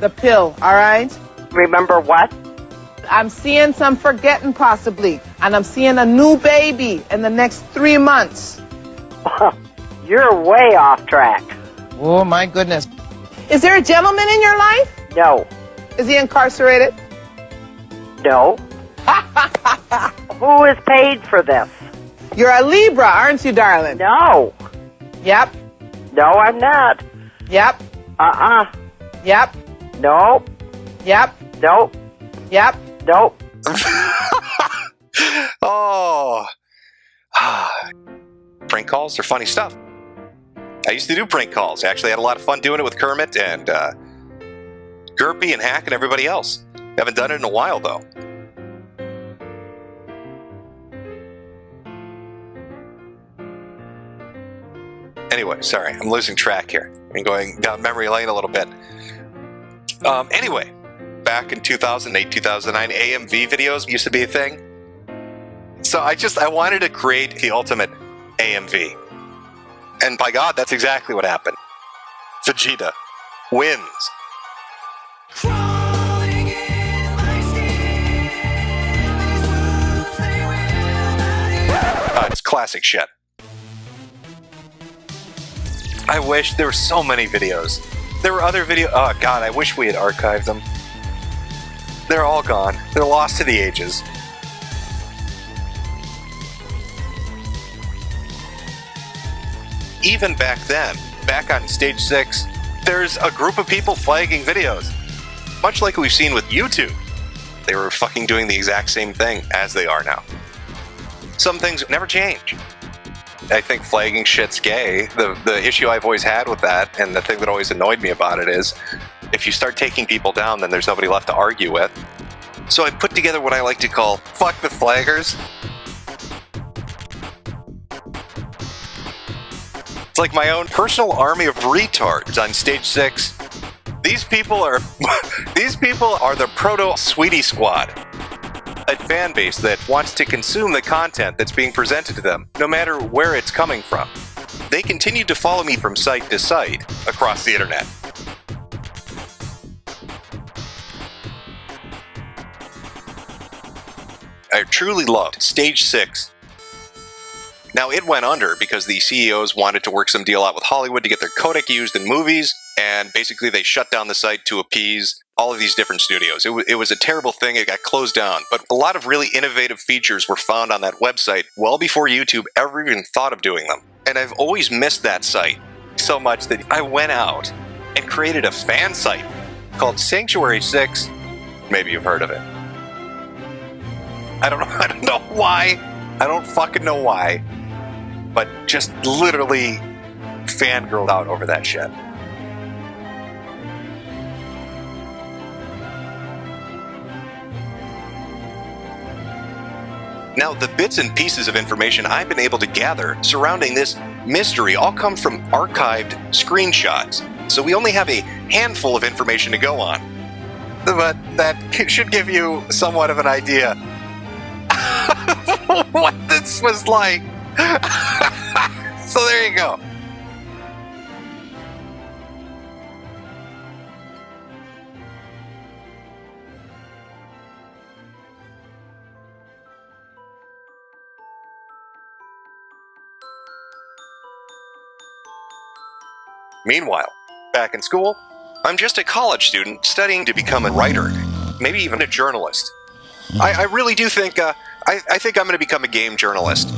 the pill, all right? Remember what? I'm seeing some forgetting possibly, and I'm seeing a new baby in the next 3 months. You're way off track. Oh, my goodness. Is there a gentleman in your life? No. Is he incarcerated? No. Who is paid for this? You're a Libra, aren't you, darling? No. Yep. No, I'm not. Yep. Yep. Nope. Yep. Nope. Yep. Nope. Oh. Prank calls are funny stuff. I used to do prank calls. I actually had a lot of fun doing it with Kermit and Gerpy and Hack and everybody else. Haven't done it in a while, though. Anyway, sorry, I'm losing track here. I'm going down memory lane a little bit. Anyway, back in 2008, 2009, AMV videos used to be a thing. So I wanted to create the ultimate AMV. And by God, that's exactly what happened. Vegeta wins. It's classic shit. I wish there were so many videos. There were other videos. Oh God, I wish we had archived them. They're all gone. They're lost to the ages. Even back then, back on Stage 6, there's a group of people flagging videos. Much like we've seen with YouTube. They were fucking doing the exact same thing as they are now. Some things never change. I think flagging shit's gay. The issue I've always had with that, and the thing that always annoyed me about it is, if you start taking people down, then there's nobody left to argue with. So I put together what I like to call Fuck the Flaggers. It's like my own personal army of retards on Stage 6. These people are the proto-Sweetie Squad. A fan base that wants to consume the content that's being presented to them, no matter where it's coming from. They continue to follow me from site to site across the internet. I truly loved Stage 6. Now, it went under because the CEOs wanted to work some deal out with Hollywood to get their codec used in movies, and basically they shut down the site to appease all of these different studios. It was a terrible thing. It got closed down. But a lot of really innovative features were found on that website well before YouTube ever even thought of doing them. And I've always missed that site so much that I went out and created a fan site called Sanctuary 6. Maybe you've heard of it. I don't know why. I don't fucking know why. But just literally fangirled out over that shit. Now, the bits and pieces of information I've been able to gather surrounding this mystery all come from archived screenshots, so we only have a handful of information to go on. But that should give you somewhat of an idea what this was like. So there you go. Meanwhile, back in school, I'm just a college student studying to become a writer, maybe even a journalist. I really do think, I think I'm going to become a game journalist.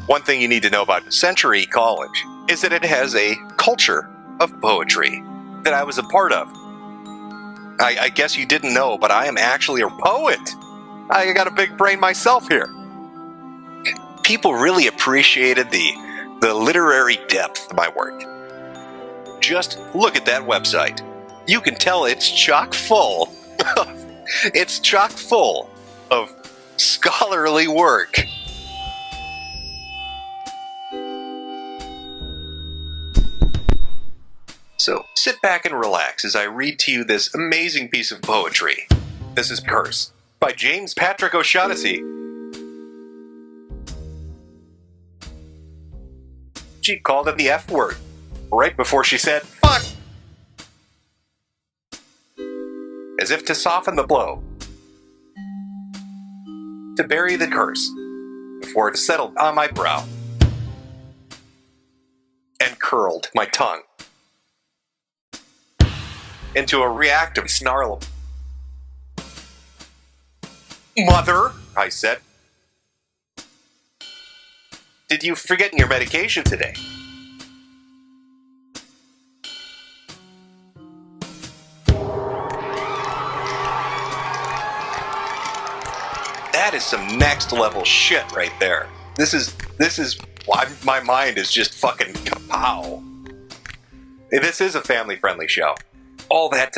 One thing you need to know about Century College is that it has a culture of poetry that I was a part of. I guess you didn't know, but I am actually a poet. I got a big brain myself here. People really appreciated the literary depth of my work. Just look at that website. You can tell it's chock full. It's chock full of scholarly work. So sit back and relax as I read to you this amazing piece of poetry. This is Curse by James Patrick O'Shaughnessy. She called it the F word right before she said, fuck! As if to soften the blow. To bury the curse before it settled on my brow and curled my tongue into a reactive snarl. Mother, I said, did you forget your medication today? That is some next level shit right there. This is why my mind is just fucking kapow. This is a family-friendly show. All that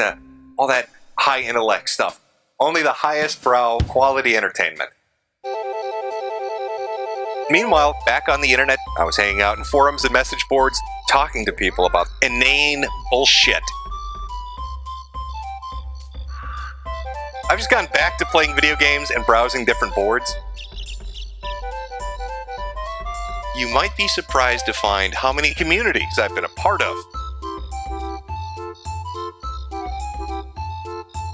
high intellect stuff. Only the highest brow quality entertainment. Meanwhile, back on the internet, I was hanging out in forums and message boards, talking to people about inane bullshit. I've just gone back to playing video games and browsing different boards. You might be surprised to find how many communities I've been a part of.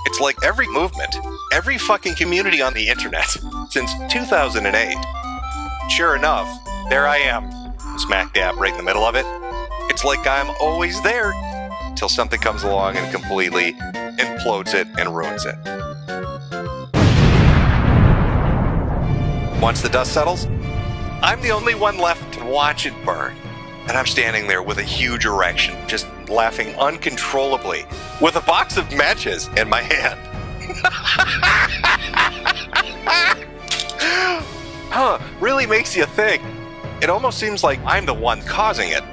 It's like every movement, every fucking community on the internet since 2008. Sure enough, there I am, smack dab right in the middle of it. It's like I'm always there, till something comes along and completely implodes it and ruins it. Once the dust settles, I'm the only one left to watch it burn. And I'm standing there with a huge erection, just laughing uncontrollably, with a box of matches in my hand. Huh, really makes you think. It almost seems like I'm the one causing it.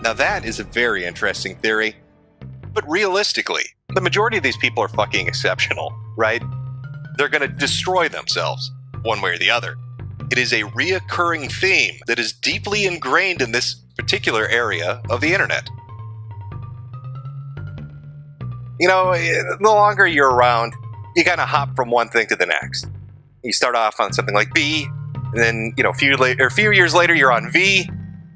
Now that is a very interesting theory. But realistically, the majority of these people are fucking exceptional, right? They're gonna destroy themselves, one way or the other. It is a reoccurring theme that is deeply ingrained in this particular area of the internet. You know, the longer you're around, you kind of hop from one thing to the next. You start off on something like B, and then, you know, a few years later, you're on V. It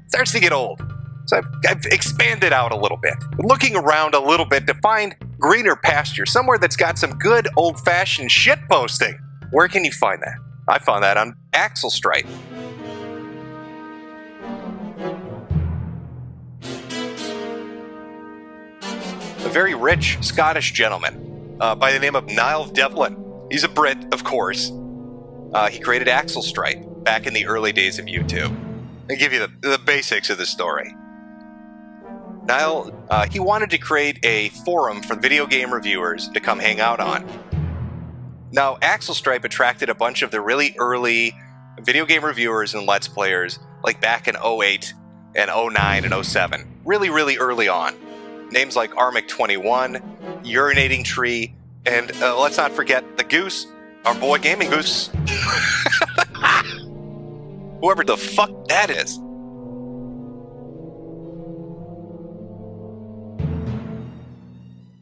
starts to get old. So I've expanded out a little bit, looking around a little bit to find greener pasture, somewhere that's got some good old-fashioned shit posting. Where can you find that? I found that on Axel Stripe. A very rich Scottish gentleman by the name of Niall Devlin. He's a Brit, of course. He created Axel Stripe back in the early days of YouTube. I'll give you the basics of the story. Niall, he wanted to create a forum for video game reviewers to come hang out on. Now, Axel Stripe attracted a bunch of the really early video game reviewers and Let's Players, like back in 08 and 09 and 07. Really, really early on. Names like Armic21, Urinating Tree, and let's not forget the Goose, our boy Gaming Goose. Whoever the fuck that is.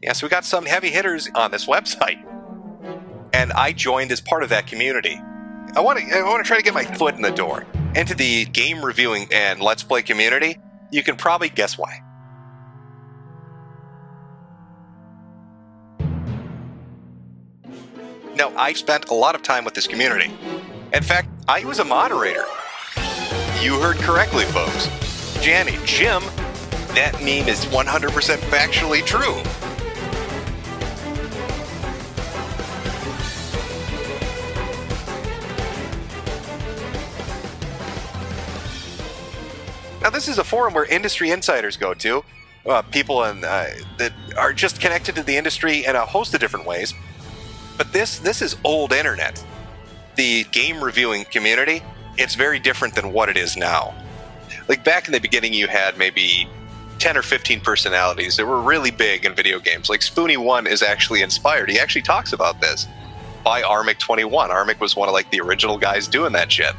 Yeah, so we got some heavy hitters on this website. And I joined as part of that community. I want to try to get my foot in the door into the game reviewing and Let's Play community. You can probably guess why. Now, I've spent a lot of time with this community. In fact, I was a moderator. You heard correctly, folks. Janny, Jim, that meme is 100% factually true. Now, this is a forum where industry insiders go to, people that are just connected to the industry in a host of different ways. But this is old internet. The game reviewing community, it's very different than what it is now. Like back in the beginning, you had maybe 10 or 15 personalities that were really big in video games. Like Spoonie1 is actually inspired. He actually talks about this by Armic21. Armic was one of like the original guys doing that shit.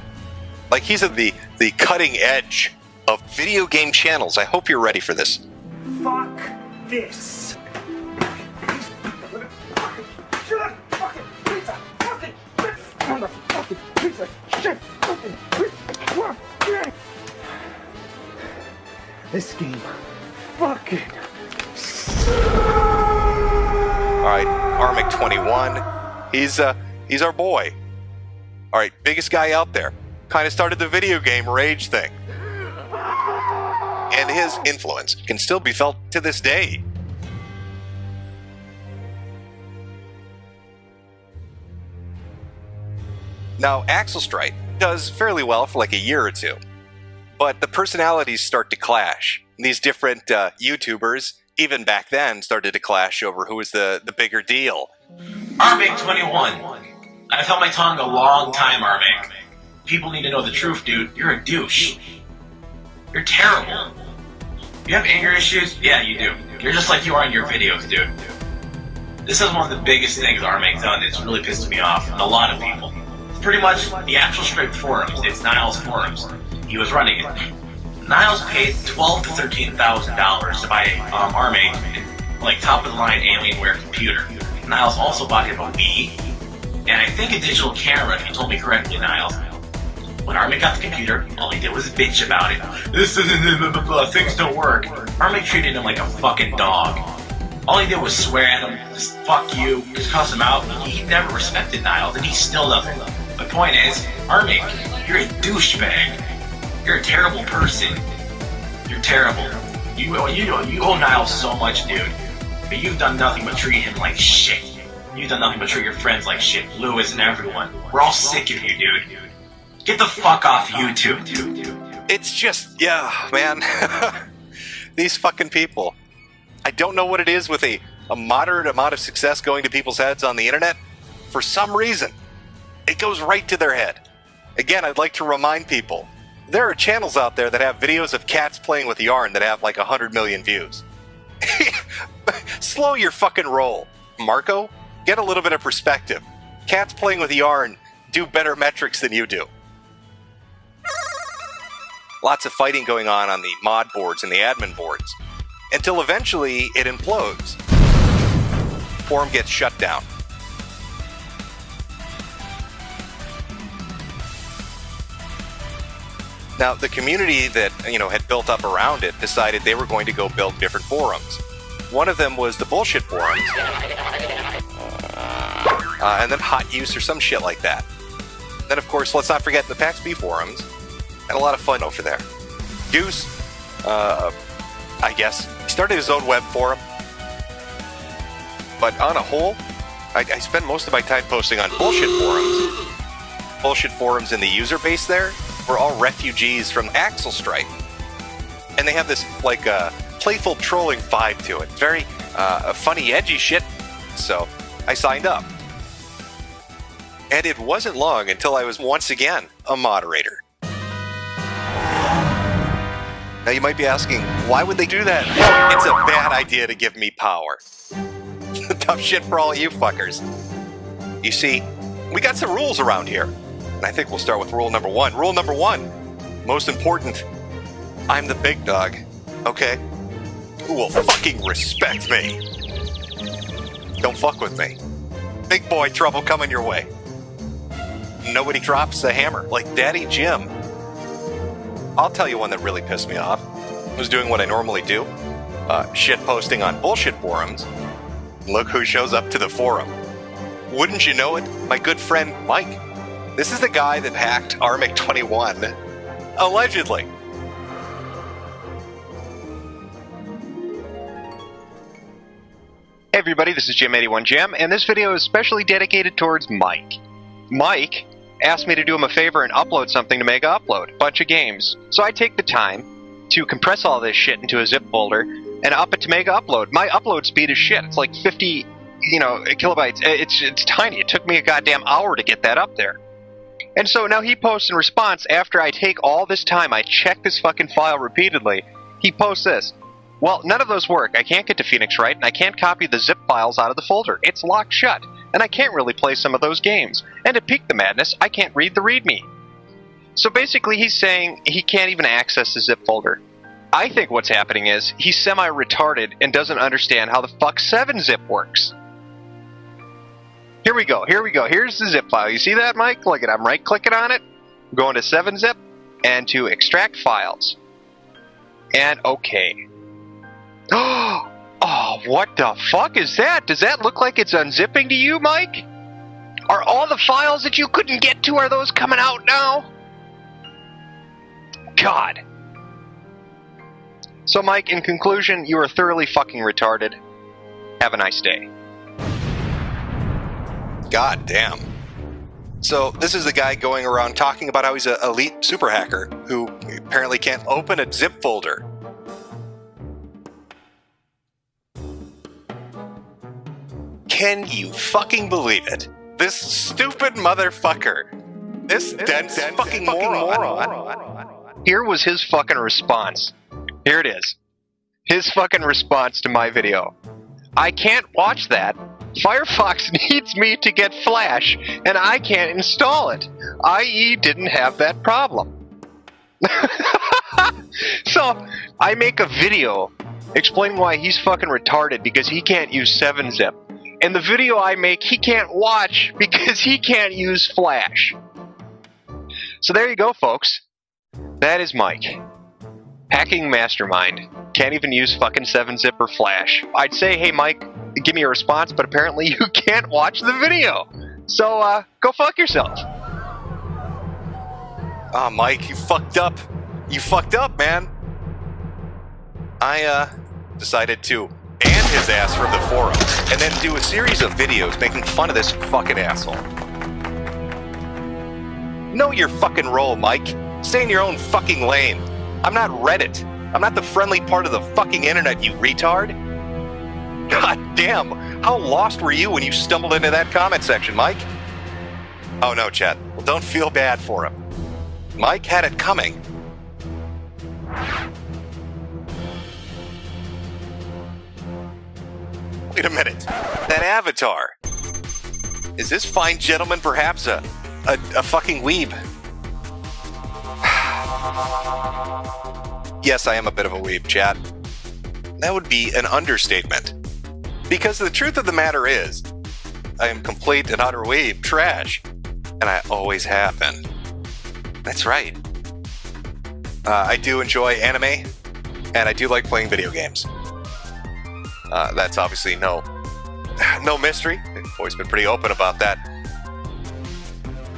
Like he's at the cutting edge of video game channels. I hope you're ready for this. Fuck this. This game fucking Alright, Armic21. He's our boy. Alright, biggest guy out there. Kind of started the video game rage thing. And his influence can still be felt to this day. Now, Axel Stripe does fairly well for like a year or two, but the personalities start to clash. These different YouTubers, even back then, started to clash over who was the bigger deal. Armic21. I've held my tongue a long time, Armic. People need to know the truth, dude. You're a douche. You're terrible. You have anger issues? Yeah, you do. You're just like you are in your videos, dude. This is one of the biggest things Armic's done that's really pissed me off, and a lot of people. It's pretty much the actual Stripe forums. It's Niall's forums. He was running it. Niall's paid $12,000 to $13,000 to buy Armic, like top-of-the-line Alienware computer. Niall's also bought him a Wii, and I think a digital camera, if you told me correctly, Niall. When Armic got the computer, all he did was bitch about it. This isn't things don't work. Armic treated him like a fucking dog. All he did was swear at him, just fuck you, just cuss him out. He never respected Niall, and he still doesn't. The point is, Armic, you're a douchebag. You're a terrible person. You're terrible. You owe Niall so much, dude. But you've done nothing but treat him like shit. You've done nothing but treat your friends like shit. Lewis and everyone. We're all sick of you, dude. Get the fuck off YouTube, dude. It's just, yeah, man. These fucking people. I don't know what it is with a moderate amount of success going to people's heads on the internet. For some reason, it goes right to their head. Again, I'd like to remind people, there are channels out there that have videos of cats playing with yarn that have like 100 million views. Slow your fucking roll. Marco, get a little bit of perspective. Cats playing with yarn do better metrics than you do. Lots of fighting going on the mod boards and the admin boards. Until eventually it implodes. Forum gets shut down. Now, the community that, had built up around it decided they were going to go build different forums. One of them was the bullshit forums. And then hot use or some shit like that. Then, of course, let's not forget the PAX B forums. Had a lot of fun over there. Goose, I guess, he started his own web forum. But on a whole, I spend most of my time posting on bullshit forums. Bullshit forums in the user base there were all refugees from Axel Stripe. And they have this, playful trolling vibe to it. Very funny, edgy shit. So I signed up. And it wasn't long until I was once again a moderator. Now you might be asking, why would they do that? It's a bad idea to give me power. Tough shit for all you fuckers. You see, we got some rules around here. And I think we'll start with rule number 1. Rule number 1, most important, I'm the big dog, okay? Who will fucking respect me? Don't fuck with me. Big boy trouble coming your way. Nobody drops the hammer like Daddy Jim. I'll tell you one that really pissed me off. I was doing what I normally do. Shit posting on bullshit forums. Look who shows up to the forum. Wouldn't you know it? My good friend Mike. This is the guy that hacked Armic 21. Allegedly. Hey everybody, this is Jim81Jam, and this video is specially dedicated towards Mike. Mike asked me to do him a favor and upload something to Mega Upload, a bunch of games. So I take the time to compress all this shit into a zip folder and up it to Mega Upload. My upload speed is shit. It's like 50, kilobytes. It's tiny. It took me a goddamn hour to get that up there. And so now he posts in response, after I take all this time, I check this fucking file repeatedly, he posts this. Well, none of those work. I can't get to Phoenix Wright, and I can't copy the zip files out of the folder. It's locked shut, and I can't really play some of those games. And to peak the madness, I can't read the README. So basically he's saying he can't even access the zip folder. I think what's happening is he's semi-retarded and doesn't understand how the fuck 7-zip works. Here we go. Here's the zip file. You see that, Mike? Look at it. I'm right-clicking on it. I'm going to 7-zip and to extract files. And okay. Oh, what the fuck is that? Does that look like it's unzipping to you, Mike? Are all the files that you couldn't get to, are those coming out now? God. So, Mike, in conclusion, you are thoroughly fucking retarded. Have a nice day. God damn. So, this is the guy going around talking about how he's an elite super hacker who apparently can't open a zip folder. Can you fucking believe it? This stupid motherfucker. This dense fucking moron. Here was his fucking response. Here it is. His fucking response to my video. I can't watch that. Firefox needs me to get Flash, and I can't install it. IE didn't have that problem. So, I make a video explaining why he's fucking retarded because he can't use 7-zip. And the video I make, he can't watch because he can't use Flash. So there you go, folks. That is Mike. Hacking mastermind. Can't even use fucking 7-zip or Flash. I'd say, hey Mike, give me a response, but apparently you can't watch the video. So, go fuck yourself. Ah, Mike, you fucked up. You fucked up, man. I, decided to ban his ass from the forum, and then do a series of videos making fun of this fucking asshole. Know your fucking role, Mike. Stay in your own fucking lane. I'm not Reddit. I'm not the friendly part of the fucking internet, you retard. God damn, how lost were you when you stumbled into that comment section, Mike? Oh no, chat. Well, don't feel bad for him. Mike had it coming. Wait a minute. That avatar. Is this fine gentleman perhaps a fucking weeb? Yes, I am a bit of a weeb, chat. That would be an understatement. Because the truth of the matter is, I am complete and utter weeb trash. And I always have been. That's right. I do enjoy anime, and I do like playing video games. That's obviously no mystery. I've always been pretty open about that.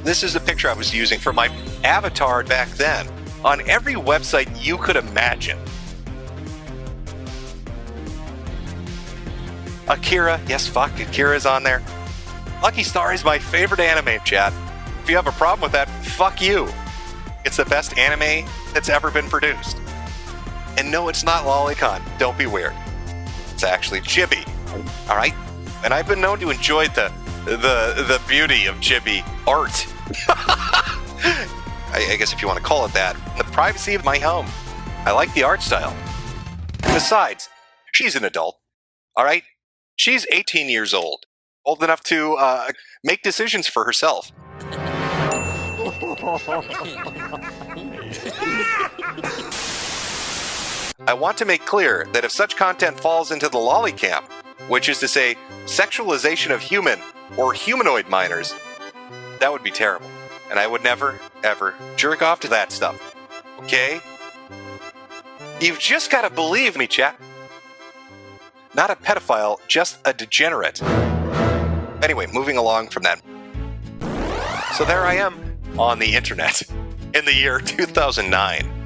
This is the picture I was using for my avatar back then on every website you could imagine. Akira, yes, fuck, Akira's on there. Lucky Star is my favorite anime, chat. If you have a problem with that, fuck you. It's the best anime that's ever been produced. And no, it's not lolicon. Don't be weird. It's actually chibi. All right? And I've been known to enjoy the beauty of chibi art. I guess if you want to call it that. The privacy of my home. I like the art style. Besides, she's an adult. All right? She's 18 years old. Old enough to make decisions for herself. I want to make clear that if such content falls into the lolly camp, which is to say, sexualization of human or humanoid minors, that would be terrible. And I would never, ever jerk off to that stuff. Okay? You've just got to believe me, chat. Not a pedophile, just a degenerate. Anyway, moving along from that. So there I am on the internet in the year 2009.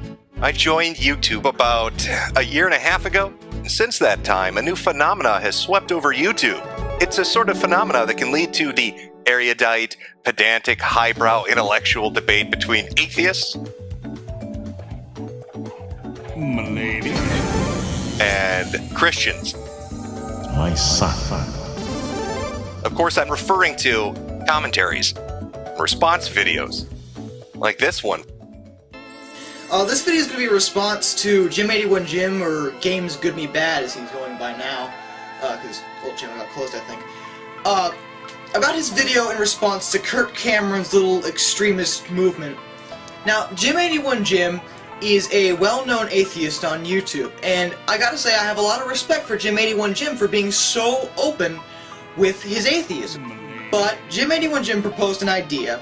I joined YouTube about a year and a half ago. And since that time, a new phenomena has swept over YouTube. It's a sort of phenomena that can lead to the erudite, pedantic, highbrow, intellectual debate between atheists and Christians. My son. Of course, I'm referring to commentaries, response videos, like this one. This video is going to be a response to Jim81 Jim, or Games Good Me Bad as he's going by now, because old channel got closed, I think. About his video in response to Kirk Cameron's little extremist movement. Now, Jim81 Jim is a well-known atheist on YouTube, and I gotta say I have a lot of respect for Jim81 Jim for being so open with his atheism. But Jim81 Jim proposed an idea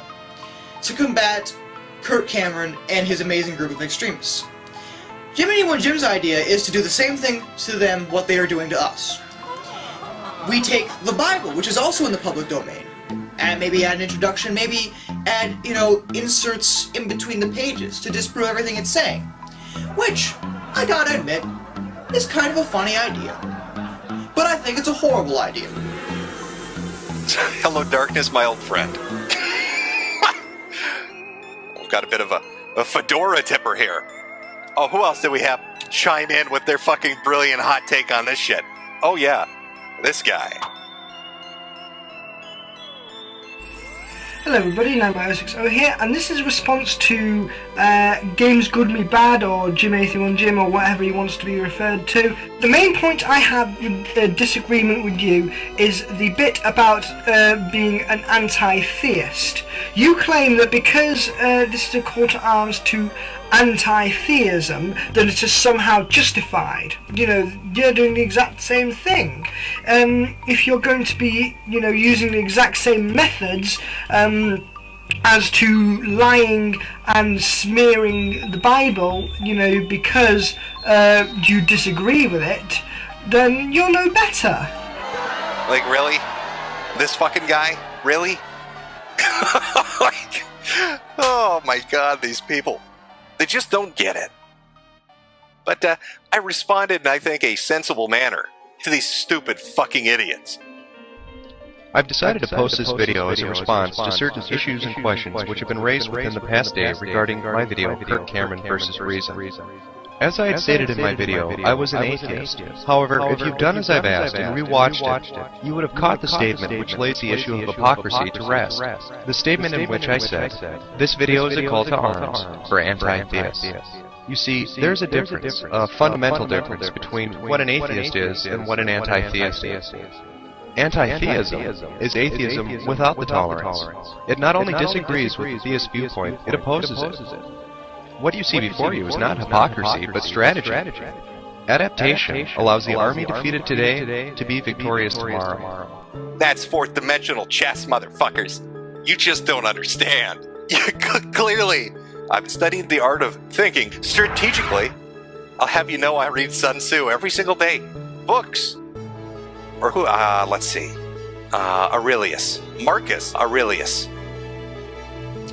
to combat Kirk Cameron and his amazing group of extremists. Jim81 Jim's idea is to do the same thing to them what they are doing to us. We take the Bible, which is also in the public domain, and maybe add an introduction, maybe add, inserts in between the pages to disprove everything it's saying. Which, I gotta admit, is kind of a funny idea. But I think it's a horrible idea. Hello, darkness, my old friend. We've got a bit of a fedora tipper here. Oh, who else do we have chime in with their fucking brilliant hot take on this shit? Oh, yeah. This guy. Hello everybody, Nightmare060 here, and this is a response to Games Good Me Bad, or Jim81 Jim, or whatever he wants to be referred to. The main point I have with disagreement with you is the bit about being an anti-theist. You claim that because this is a call to arms to anti-theism, that it is somehow justified. You're doing the exact same thing. If you're going to be, using the exact same methods as to lying and smearing the Bible, because you disagree with it, then you'll know better. Like, really? This fucking guy? Really? Oh my god, these people. They just don't get it. But I responded in, I think, a sensible manner to these stupid fucking idiots. I've decided to post this video as a response to certain issues and questions which have been raised within the past day regarding my video, Kirk Cameron versus Reason. As I had stated in my video, I was an atheist. However, if you've done as I've asked and rewatched it, you would have caught the statement which lays the issue of hypocrisy to rest. The statement in which I said, "This video is a call to arms for anti-theists." You see, there's a difference, a fundamental difference between what an atheist is and what an anti-theist is. Anti-theism is atheism without the tolerance. It not only disagrees with the theist viewpoint, it opposes it. What you see before you is not hypocrisy, but strategy. Adaptation allows the army defeated today to be victorious tomorrow. That's fourth-dimensional chess, motherfuckers. You just don't understand. Clearly, I've studied the art of thinking strategically. I'll have you know I read Sun Tzu every single day. Books. Or who? Let's see. Aurelius. Marcus Aurelius.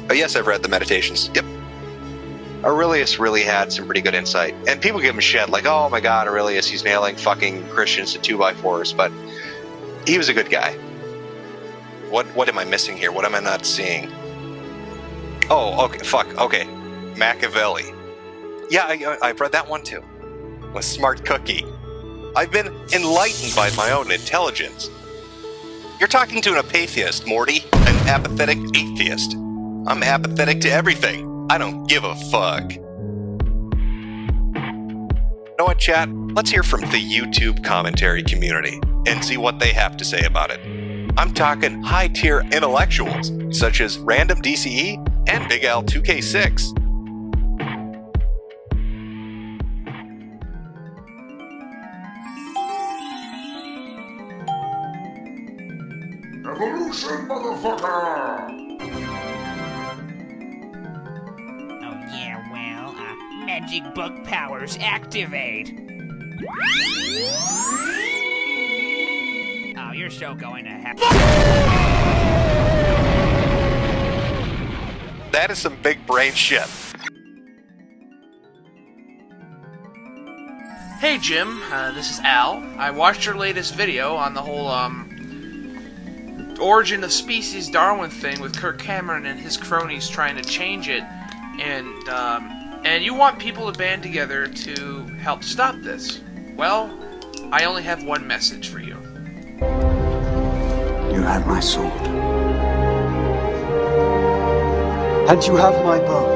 Oh, yes, I've read the Meditations. Yep. Aurelius really had some pretty good insight. And people give him shit like, oh my god, Aurelius, he's nailing fucking Christians to 2x4s. But he was a good guy. What am I missing here? What am I not seeing? Oh, okay, fuck, okay. Machiavelli. Yeah, I've read that one too. a smart cookie. I've been enlightened by my own intelligence. You're talking to an apatheist, Morty, an apathetic atheist. I'm apathetic to everything. I don't give a fuck. You know what, chat? Let's hear from the YouTube commentary community and see what they have to say about it. I'm talking high-tier intellectuals, such as Random DCE and Big Al 2K6. Evolution, motherfucker! Oh yeah, well, magic book powers activate. Oh, you're so going to have. That is some big brain shit. Hey Jim, this is Al. I watched your latest video on the whole, origin of species Darwin thing with Kirk Cameron and his cronies trying to change it, and you want people to band together to help stop this. Well, I only have one message for you. You had my sword. And you have my bow.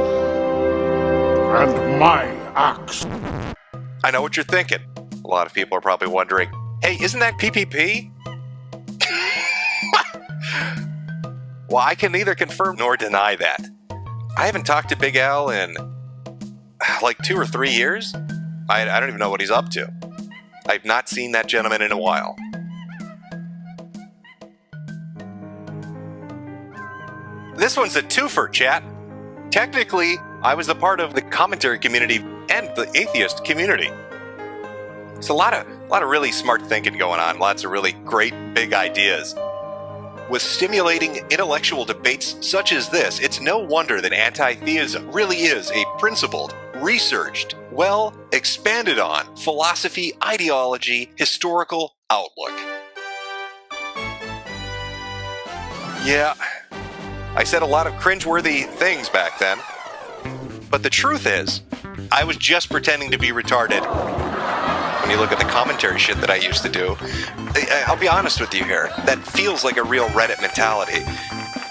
And my axe. I know what you're thinking. A lot of people are probably wondering, hey, isn't that PPP? Well, I can neither confirm nor deny that. I haven't talked to Big Al in like 2 or 3 years. I don't even know what he's up to. I've not seen that gentleman in a while. This one's a twofer, chat. Technically, I was a part of the commentary community and the atheist community. It's a lot of really smart thinking going on. Lots of really great big ideas. With stimulating intellectual debates such as this, it's no wonder that anti-theism really is a principled, researched, well expanded on philosophy, ideology, historical outlook. Yeah, I said a lot of cringeworthy things back then. But the truth is, I was just pretending to be retarded. When you look at the commentary shit that I used to do, I'll be honest with you here, that feels like a real Reddit mentality.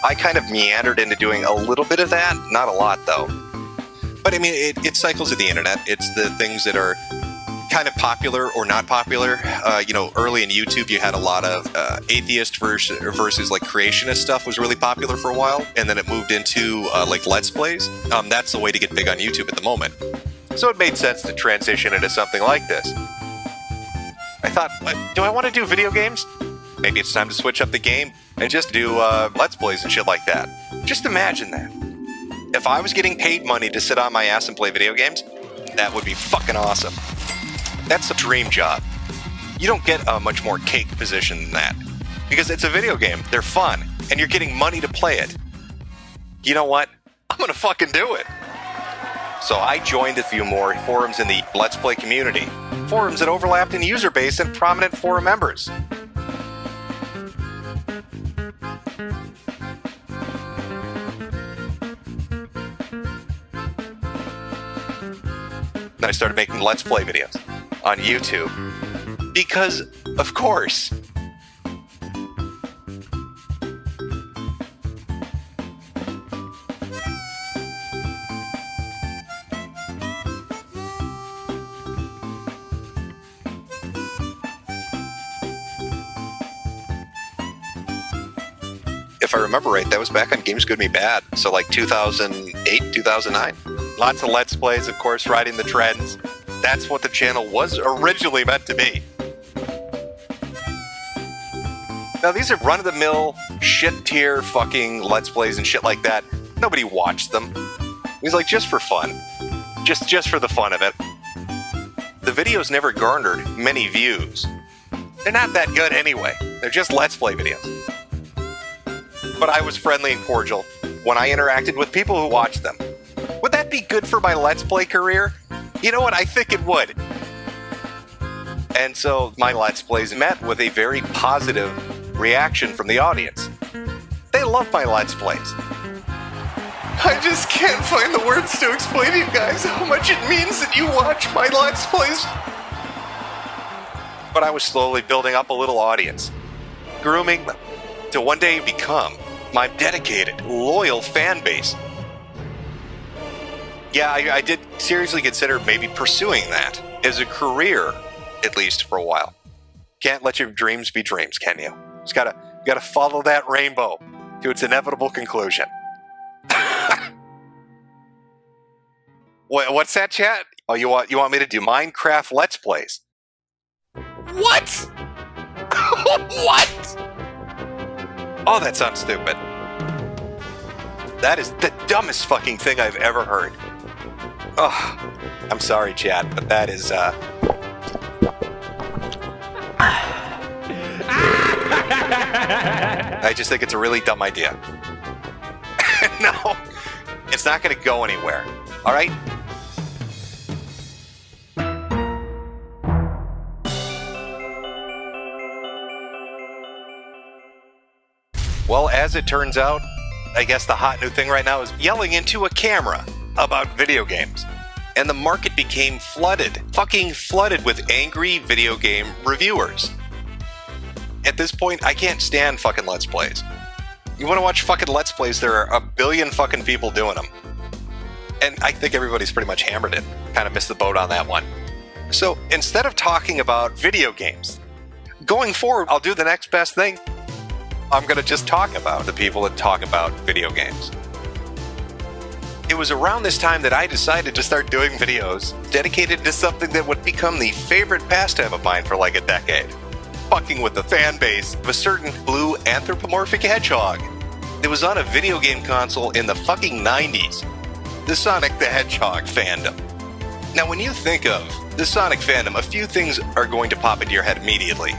I kind of meandered into doing a little bit of that, not a lot though. But I mean, it cycles of the internet. It's the things that are kind of popular or not popular. Early in YouTube, you had a lot of atheist versus like creationist stuff was really popular for a while, and then it moved into like Let's Plays. That's the way to get big on YouTube at the moment. So it made sense to transition into something like this. I thought, do I want to do video games? Maybe it's time to switch up the game and just do Let's Plays and shit like that. Just imagine that. If I was getting paid money to sit on my ass and play video games, that would be fucking awesome. That's a dream job. You don't get a much more cake position than that. Because it's a video game, they're fun, and you're getting money to play it. You know what? I'm gonna fucking do it. So I joined a few more forums in the Let's Play community. Forums that overlapped in user base and prominent forum members. Then I started making Let's Play videos on YouTube. Because, of course. If I remember right, that was back on Games Good Me Bad, so like 2008, 2009. Lots of Let's Plays, of course, riding the trends. That's what the channel was originally meant to be. Now, these are run-of-the-mill, shit-tier fucking Let's Plays and shit like that. Nobody watched them. It was like just for fun. Just for the fun of it. The videos never garnered many views. They're not that good anyway. They're just Let's Play videos. But I was friendly and cordial when I interacted with people who watched them. Would that be good for my Let's Play career? You know what? I think it would. And so my Let's Plays met with a very positive reaction from the audience. They love my Let's Plays. I just can't find the words to explain to you guys how much it means that you watch my Let's Plays. But I was slowly building up a little audience, grooming them to one day become my dedicated, loyal fan base. Yeah, I did seriously consider maybe pursuing that as a career, at least for a while. Can't let your dreams be dreams, can you? Just gotta follow that rainbow to its inevitable conclusion. What's that, chat? Oh, you want me to do Minecraft Let's Plays? What? What? Oh, that sounds stupid. That is the dumbest fucking thing I've ever heard. Oh, I'm sorry, chat, but that is, I just think it's a really dumb idea. No, it's not going to go anywhere. All right? Well, as it turns out, I guess the hot new thing right now is yelling into a camera about video games. And the market became fucking flooded with angry video game reviewers. At this point, I can't stand fucking Let's Plays. You want to watch fucking Let's Plays, there are a billion fucking people doing them. And I think everybody's pretty much hammered it. Kind of missed the boat on that one. So, instead of talking about video games, going forward, I'll do the next best thing. I'm going to just talk about the people that talk about video games. It was around this time that I decided to start doing videos dedicated to something that would become the favorite pastime of mine for like a decade. Fucking with the fan base of a certain blue anthropomorphic hedgehog that was on a video game console in the fucking 90s. The Sonic the Hedgehog fandom. Now when you think of the Sonic fandom, a few things are going to pop into your head immediately.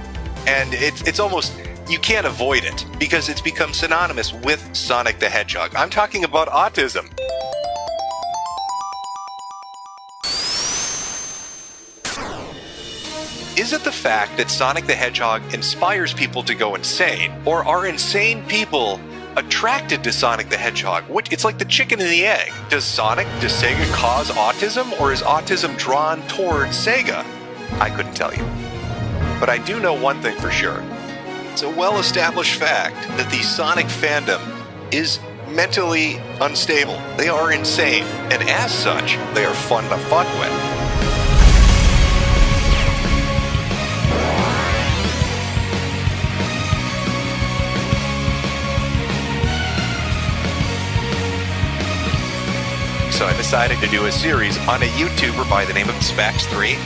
And it's almost... you can't avoid it, because it's become synonymous with Sonic the Hedgehog. I'm talking about autism. Is it the fact that Sonic the Hedgehog inspires people to go insane? Or are insane people attracted to Sonic the Hedgehog? It's like the chicken and the egg. Does Sega cause autism, or is autism drawn towards Sega? I couldn't tell you. But I do know one thing for sure. It's a well-established fact that the Sonic fandom is mentally unstable. They are insane, and as such, they are fun to fuck with. So I decided to do a series on a YouTuber by the name of Spax3.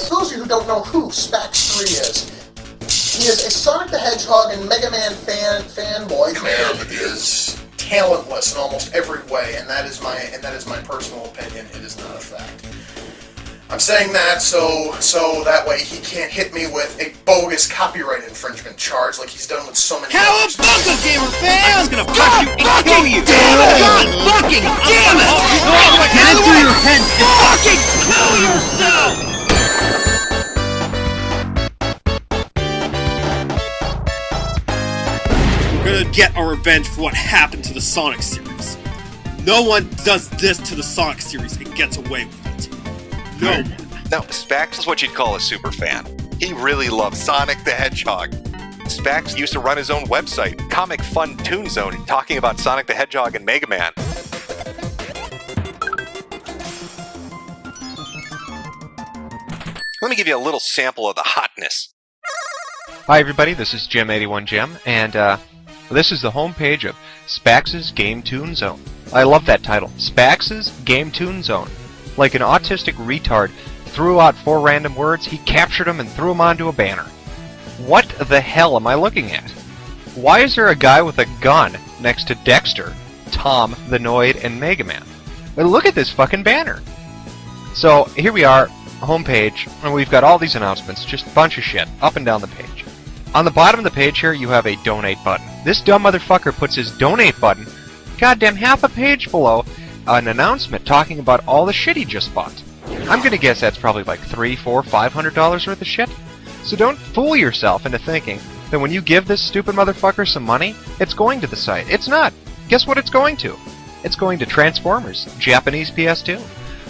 For those of you who don't know who Spax3 is, he is a Sonic the Hedgehog and Mega Man fanboy. The man is talentless in almost every way, and that is my personal opinion. It is not a fact. I'm saying that so that way he can't hit me with a bogus copyright infringement charge like he's done with so many others. Cowabunga, gamer fan! I'm gonna punch you and kill you! God fucking damn it! Get through your head! Fucking kill yourself! We're gonna get our revenge for what happened to the Sonic series. No one does this to the Sonic series and gets away with it. No one. Now, Spax is what you'd call a super fan. He really loves Sonic the Hedgehog. Spax used to run his own website, Comic Fun Toon Zone, talking about Sonic the Hedgehog and Mega Man. Let me give you a little sample of the hotness. Hi everybody, this is Jim81Jim, and this is the homepage of Spax's Game Toon Zone. I love that title, Spax's Game Toon Zone. Like an autistic retard threw out 4 random words, he captured them and threw them onto a banner. What the hell am I looking at? Why is there a guy with a gun next to Dexter, Tom, the Noid, and Mega Man? But look at this fucking banner. So here we are, homepage, and we've got all these announcements, just a bunch of shit, up and down the page. On the bottom of the page here, you have a donate button. This dumb motherfucker puts his donate button goddamn half a page below an announcement talking about all the shit he just bought. I'm gonna guess that's probably like $300, $400, $500 worth of shit. So don't fool yourself into thinking that when you give this stupid motherfucker some money, it's going to the site. It's not. Guess what it's going to? It's going to Transformers, Japanese PS2,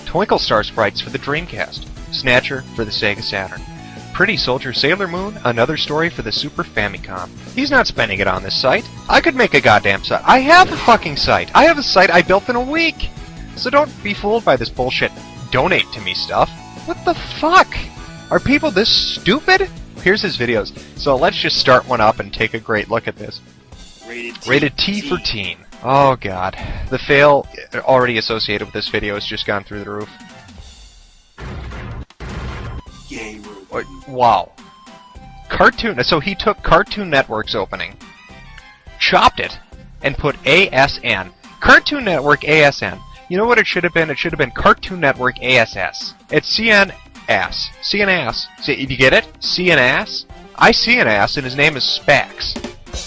Twinkle Star sprites for the Dreamcast, Snatcher for the Sega Saturn, Pretty Soldier Sailor Moon, another story for the Super Famicom. He's not spending it on this site. I could make a goddamn site. I have a fucking site. I have a site I built in a week. So don't be fooled by this bullshit donate to me stuff. What the fuck? Are people this stupid? Here's his videos. So let's just start one up and take a great look at this. Rated T for teen. Oh god. The fail already associated with this video has just gone through the roof. Wow. Cartoon. So he took Cartoon Network's opening, chopped it, and put ASN. Cartoon Network ASN. You know what it should have been? It should have been Cartoon Network ASS. It's CN ass. CN ass. See, you get it? CN ass? I see an ass, and his name is Spax.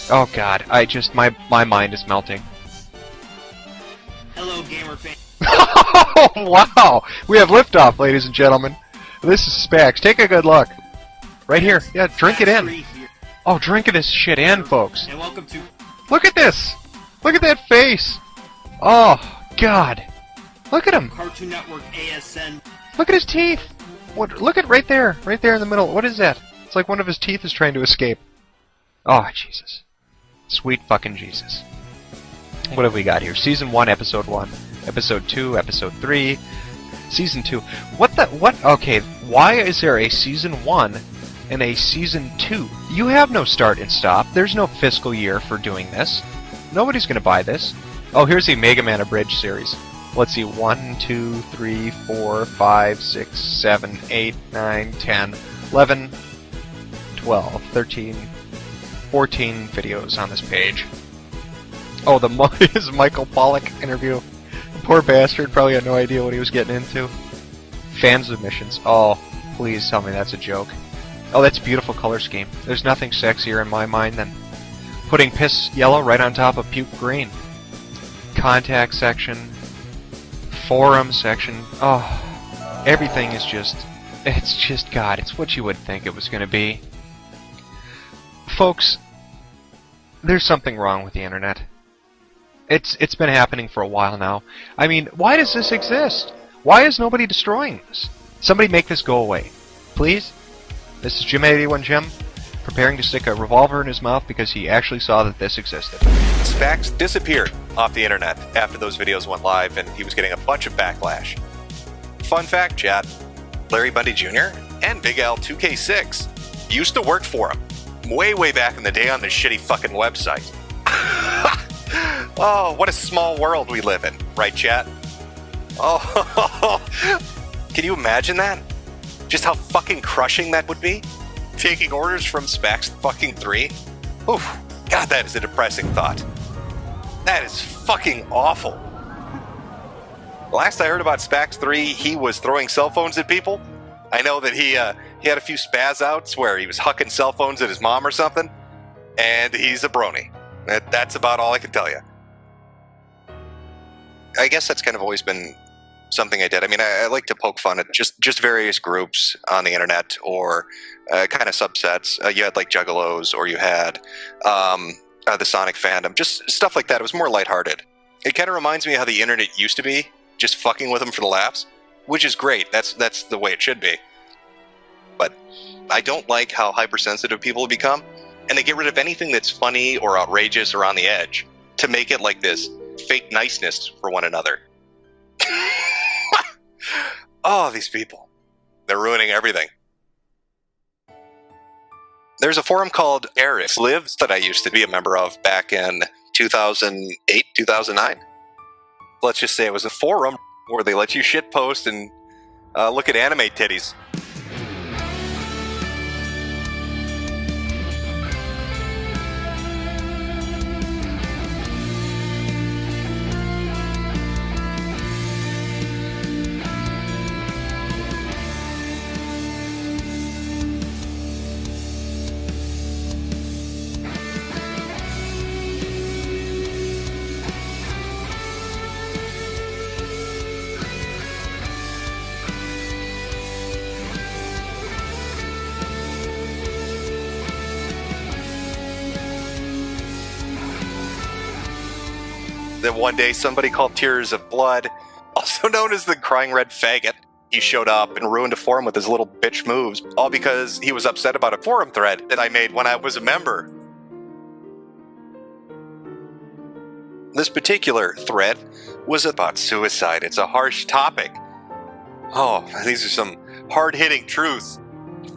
Oh god, my mind is melting. Hello, gamer fan. Oh, wow! We have liftoff, ladies and gentlemen. This is Spax. Take a good look. Right here. Yeah, drink it in. Oh, drink this shit in, folks. And welcome to... Look at this! Look at that face! Oh, god. Look at him. Cartoon Network ASN. Look at his teeth! What? Look at right there in the middle. What is that? It's like one of his teeth is trying to escape. Oh, Jesus. Sweet fucking Jesus. What have we got here? Season 1, Episode 1. Episode 2, Episode 3. Season 2. What? Okay, why is there a Season 1 and a Season 2? You have no start and stop. There's no fiscal year for doing this. Nobody's gonna buy this. Oh, here's the Mega Man Abridged series. Let's see, 1, 2, 3, 4, 5, 6, 7, 8, 9, 10, 11, 12, 13, 14 videos on this page. Oh, his Michael Pollock interview. Poor bastard probably had no idea what he was getting into. Fan submissions. Oh, please tell me that's a joke. Oh, that's a beautiful color scheme. There's nothing sexier in my mind than putting piss yellow right on top of puke green. Contact section. Forum section. Oh, everything is just... It's just, God, it's what you would think it was going to be. Folks, there's something wrong with the internet. It's been happening for a while now. I mean, why does this exist? Why is nobody destroying this? Somebody make this go away. Please? This is Jim81 Jim, preparing to stick a revolver in his mouth because he actually saw that this existed. Spax disappeared off the internet after those videos went live, and he was getting a bunch of backlash. Fun fact, chat, Larry Bundy Jr. and Big Al 2K6 used to work for him way back in the day on this shitty fucking website. Oh, what a small world we live in, right, chat? Oh, can you imagine that? Just how fucking crushing that would be? Taking orders from Spax fucking 3? Oof, God, that is a depressing thought. That is fucking awful. Last I heard about Spax 3, he was throwing cell phones at people. I know that he had a few spaz outs where he was hucking cell phones at his mom or something, and he's a brony. That's about all I can tell you. I guess that's kind of always been something I did. I mean, I like to poke fun at just various groups on the internet, or kind of subsets. You had like Juggalos, or you had the Sonic fandom, just stuff like that. It was more lighthearted. It kind of reminds me of how the internet used to be, just fucking with them for the laughs, which is great. That's the way it should be. But I don't like how hypersensitive people have become, and they get rid of anything that's funny or outrageous or on the edge to make it like this fake niceness for one another. Oh, these people. They're ruining everything. There's a forum called Eris Lives that I used to be a member of back in 2008, 2009. Let's just say it was a forum where they let you shitpost and look at anime titties. Then one day, somebody called Tears of Blood, also known as the Crying Red Faggot, he showed up and ruined a forum with his little bitch moves, all because he was upset about a forum thread that I made when I was a member. This particular thread was about suicide. It's a harsh topic. Oh, these are some hard-hitting truths.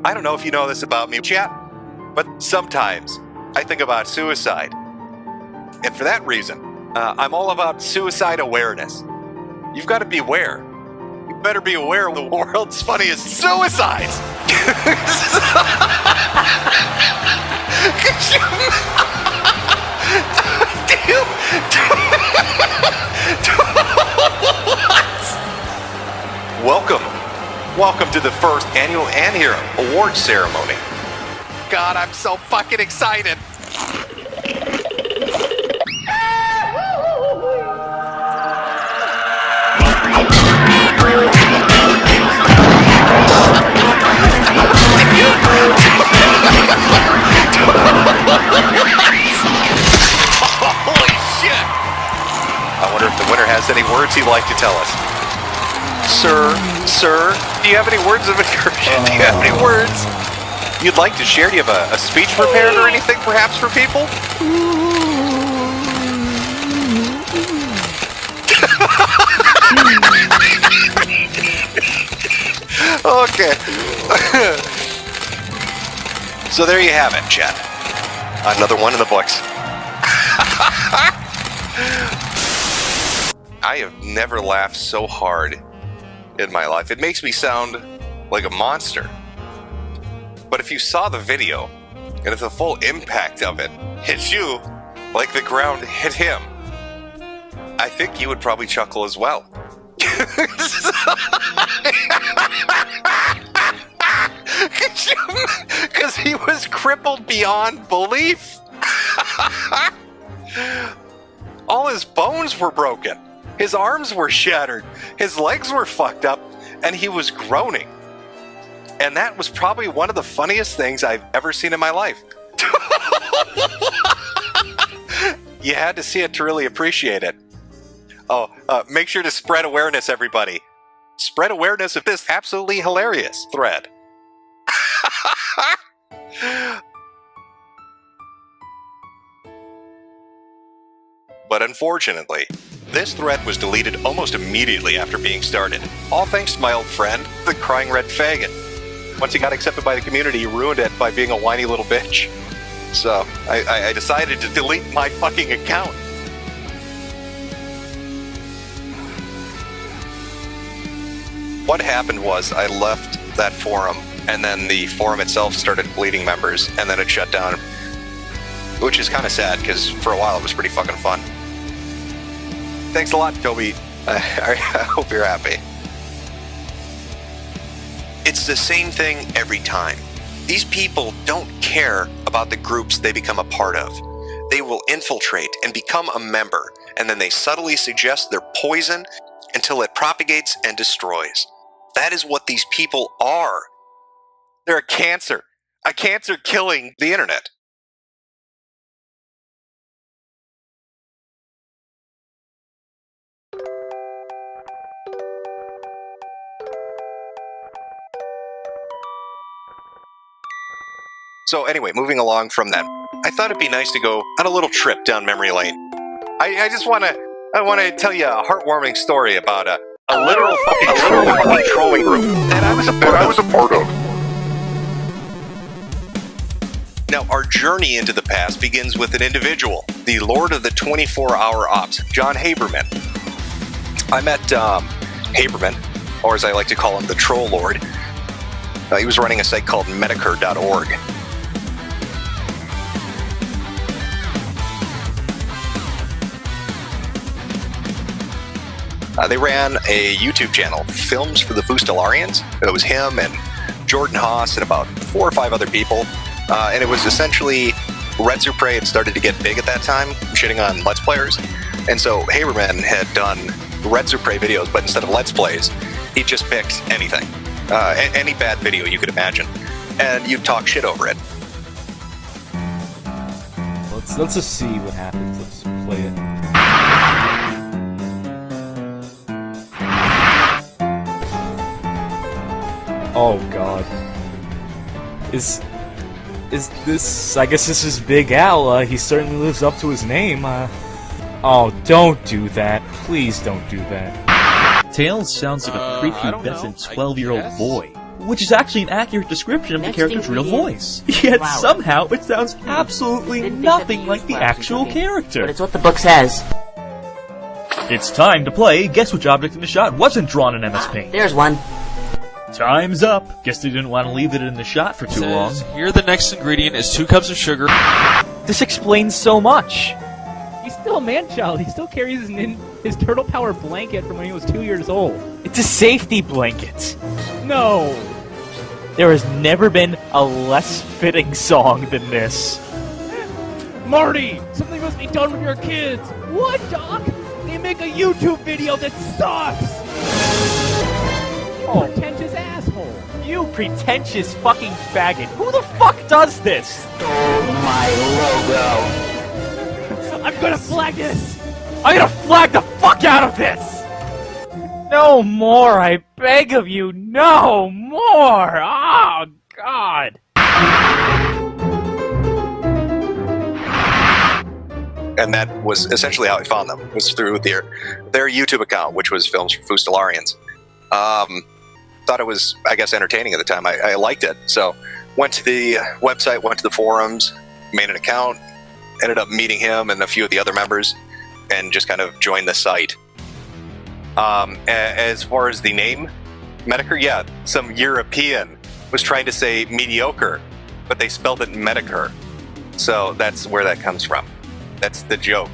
I don't know if you know this about me, chat, but sometimes I think about suicide. And for that reason, I'm all about suicide awareness. You've got to be aware. You better be aware of the world's funniest suicides. Welcome to the first annual Anhero Awards ceremony. God, I'm so fucking excited. Holy shit! I wonder if the winner has any words he'd like to tell us. Sir, do you have any words of encouragement? Do you have any words you'd like to share? Do you have a speech prepared or anything, perhaps, for people? Okay. So there you have it, chat. Another one in the books. I have never laughed so hard in my life. It makes me sound like a monster. But if you saw the video, and if the full impact of it hit you like the ground hit him, I think you would probably chuckle as well. Because he was crippled beyond belief. All his bones were broken. His arms were shattered. His legs were fucked up. And he was groaning. And that was probably one of the funniest things I've ever seen in my life. You had to see it to really appreciate it. Oh, make sure to spread awareness, everybody. Spread awareness of this absolutely hilarious thread. But unfortunately, this thread was deleted almost immediately after being started. All thanks to my old friend, the Crying Red Faggot. Once he got accepted by the community, he ruined it by being a whiny little bitch. So, I decided to delete my fucking account. What happened was I left that forum, and then the forum itself started bleeding members, and then it shut down. Which is kind of sad, because for a while it was pretty fucking fun. Thanks a lot, Toby. I hope you're happy. It's the same thing every time. These people don't care about the groups they become a part of. They will infiltrate and become a member, and then they subtly suggest their poison until it propagates and destroys. That is what these people are. They're a cancer killing the internet. So anyway, moving along from that, I thought it'd be nice to go on a little trip down memory lane. I want to tell you a heartwarming story about a literal fucking trolling group that I was a part of. Now, our journey into the past begins with an individual, the Lord of the 24-hour Ops, John Haberman. I met Haberman, or as I like to call him, the Troll Lord. He was running a site called Metokur.org. They ran a YouTube channel, Films for the Fustelarians. It was him and Jordan Haas and about 4 or 5 other people. And it was essentially Red Supre had started to get big at that time, shitting on Let's Players. And so Haberman had done Red Supre videos, but instead of Let's Plays, he just picked anything. Any bad video you could imagine. And you'd talk shit over it. Let's just see what happens. Let's play it. Oh god. Is this... I guess this is Big Al. He certainly lives up to his name. Oh, don't do that. Please don't do that. Tails sounds like a prepubescent 12-year-old boy, which is actually an accurate description of the character's real voice. Yet somehow it sounds absolutely nothing like the actual character. But it's what the book says. It's time to play Guess Which Object in the Shot Wasn't Drawn in MS Paint. There's one. Time's up. Guess they didn't want to leave it in the shot for too long. Here the next ingredient is 2 cups of sugar. This explains so much. He's still a man-child. He still carries his turtle power blanket from when he was 2 years old. It's a safety blanket. No. There has never been a less fitting song than this. Marty, something must be done with your kids. What, Doc? They make a YouTube video that sucks. You pretentious asshole. You pretentious fucking faggot. Who the fuck does this? My logo. I'm gonna flag this. I'm gonna flag the fuck out of this. No more, I beg of you. No more. Oh, God. And that was essentially how I found them, was through their YouTube account, which was Films for Fustelarians. Thought it was, I guess, entertaining at the time. I liked it. So went to the website, went to the forums, made an account, ended up meeting him and a few of the other members, and just kind of joined the site. As far as the name, Metokur, yeah, some European was trying to say mediocre, but they spelled it Metokur. So that's where that comes from. That's the joke.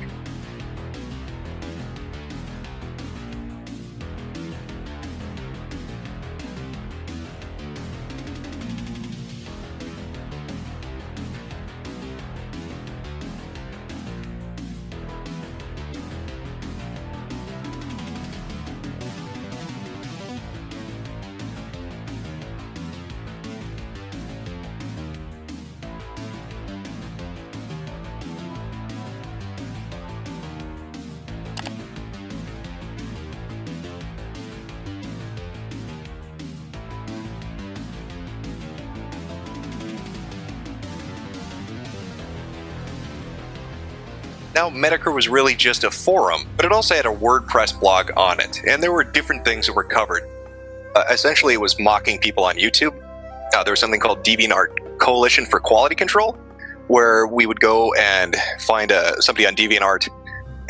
Now, Metokur was really just a forum, but it also had a WordPress blog on it, and there were different things that were covered. Essentially, it was mocking people on YouTube. There was something called DeviantArt Coalition for Quality Control, where we would go and find somebody on DeviantArt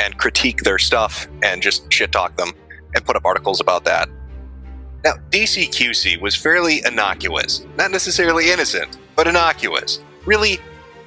and critique their stuff and just shit-talk them and put up articles about that. Now, DCQC was fairly innocuous. Not necessarily innocent, but innocuous. Really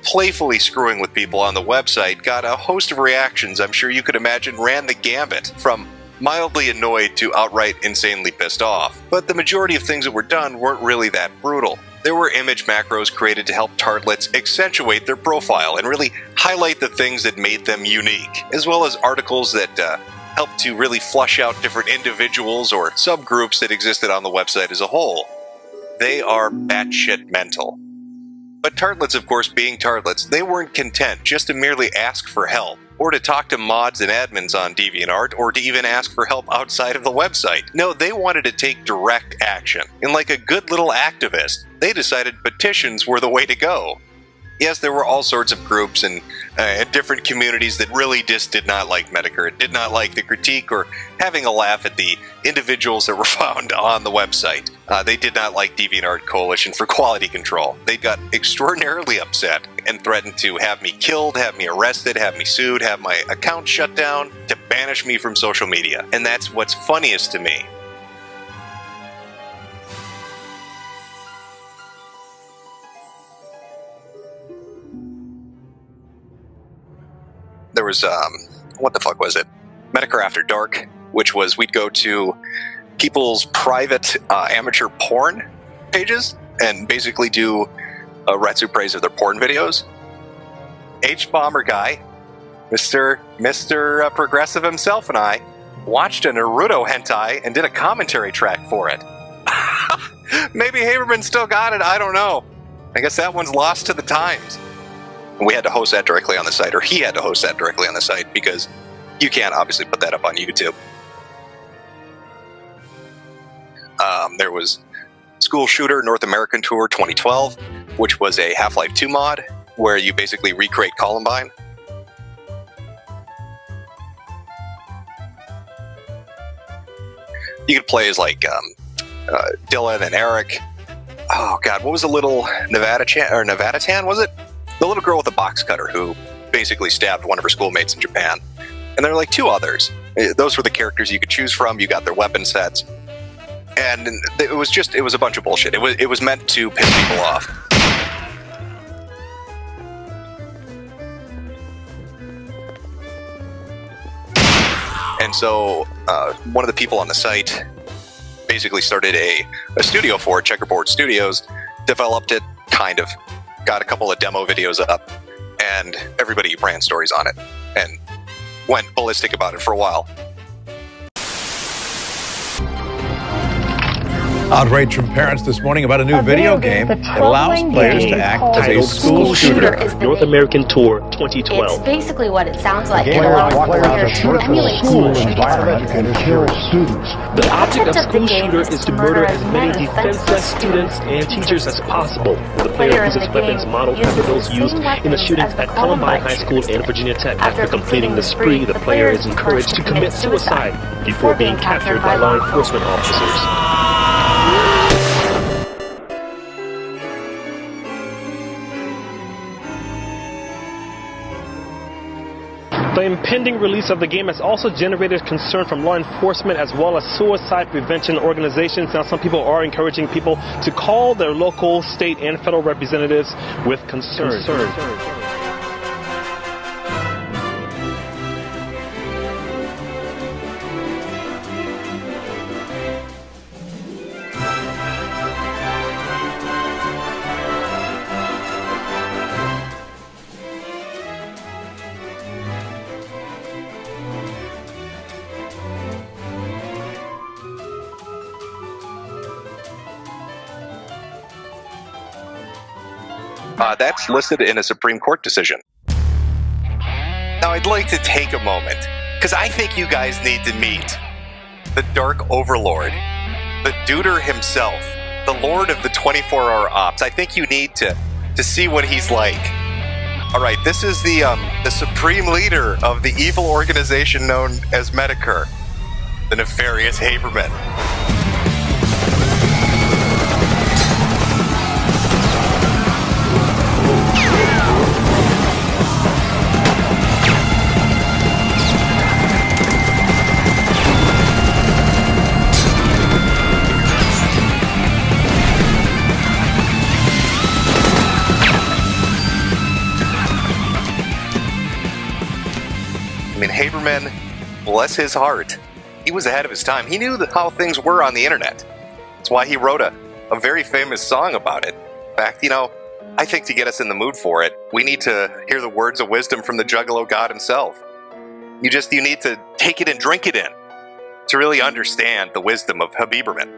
playfully screwing with people on the website, got a host of reactions I'm sure you could imagine ran the gambit from mildly annoyed to outright insanely pissed off. But the majority of things that were done weren't really that brutal. There were image macros created to help tartlets accentuate their profile and really highlight the things that made them unique, as well as articles that helped to really flush out different individuals or subgroups that existed on the website as a whole. They are batshit mental. But tartlets, of course, being tartlets, they weren't content just to merely ask for help, or to talk to mods and admins on DeviantArt, or to even ask for help outside of the website. No, they wanted to take direct action. And like a good little activist, they decided petitions were the way to go. Yes, there were all sorts of groups and different communities that really just did not like Metokur, did not like the critique or having a laugh at the individuals that were found on the website. They did not like DeviantArt Coalition for Quality Control. They got extraordinarily upset and threatened to have me killed, have me arrested, have me sued, have my account shut down, to banish me from social media. And that's what's funniest to me. There was, what the fuck was it? Metokur After Dark, which was we'd go to people's private amateur porn pages and basically do a Retsu praise of their porn videos. H-Bomber guy, Mr. Progressive himself and I watched a Naruto hentai and did a commentary track for it. Maybe Haberman still got it, I don't know. I guess that one's lost to the times. We had to host that directly on the site, or he had to host that directly on the site, because you can't obviously put that up on YouTube. There was School Shooter North American Tour 2012, which was a Half-Life 2 mod, where you basically recreate Columbine. You could play as like Dylan and Eric. Oh god, what was the little Nevada-tan, was it? The little girl with the box cutter who basically stabbed one of her schoolmates in Japan. And there were like 2 others. Those were the characters you could choose from. You got their weapon sets. And it was a bunch of bullshit. It was meant to piss people off. And so one of the people on the site basically started a studio for it, Checkerboard Studios, developed it, kind of, got a couple of demo videos up, and everybody ran stories on it, and went ballistic about it for a while. Outrage from parents this morning about a new video game that allows players to act as a school shooter. North American Tour 2012. It's basically what it sounds like. It allows players to emulate school environment and kill students. The object of School Shooter is to murder as many defenseless students and teachers as possible. The player uses weapons modeled after those used in the shootings at Columbine High School and Virginia Tech. After completing the spree, the player is encouraged to commit suicide before being captured by law enforcement officers. The impending release of the game has also generated concern from law enforcement as well as suicide prevention organizations. Now, some people are encouraging people to call their local, state, and federal representatives with concern. That's listed in a Supreme Court decision. Now, I'd like to take a moment, because I think you guys need to meet the Dark Overlord, the Duder himself, the Lord of the 24-hour ops. I think you need to see what he's like. All right, this is the supreme leader of the evil organization known as Metokur, the nefarious Haberman. I mean, Haberman, bless his heart, he was ahead of his time. He knew how things were on the internet. That's why he wrote a very famous song about it. In fact, I think to get us in the mood for it, we need to hear the words of wisdom from the Juggalo God himself. You need to take it and drink it in to really understand the wisdom of Haberman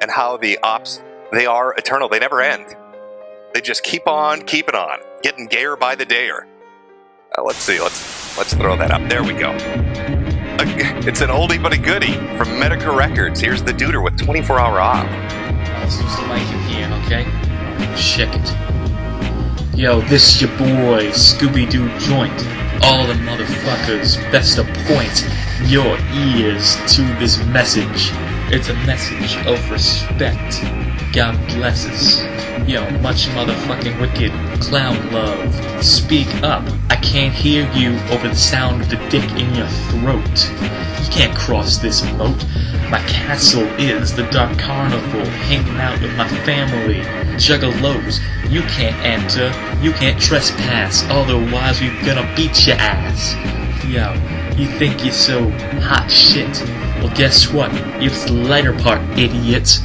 and how the ops, they are eternal. They never end. They just keep on keeping on, getting gayer by the dayer. Let's see. Let's throw that up. There we go. It's an oldie but a goodie from Metokur Records. Here's the Duder with 24-hour op. Let's use the mic in here, okay? Check it. Yo, this your boy, Scooby-Doo Joint. All the motherfuckers best to point your ears to this message. It's a message of respect. God blesses. Yo, much motherfucking wicked clown love. Speak up. I can't hear you over the sound of the dick in your throat. You can't cross this moat. My castle is the dark carnival, hanging out with my family. Juggalos, you can't enter, you can't trespass, otherwise we're gonna beat your ass. Yo, you think you're so hot shit? Well, guess what? It's the lighter part, idiots.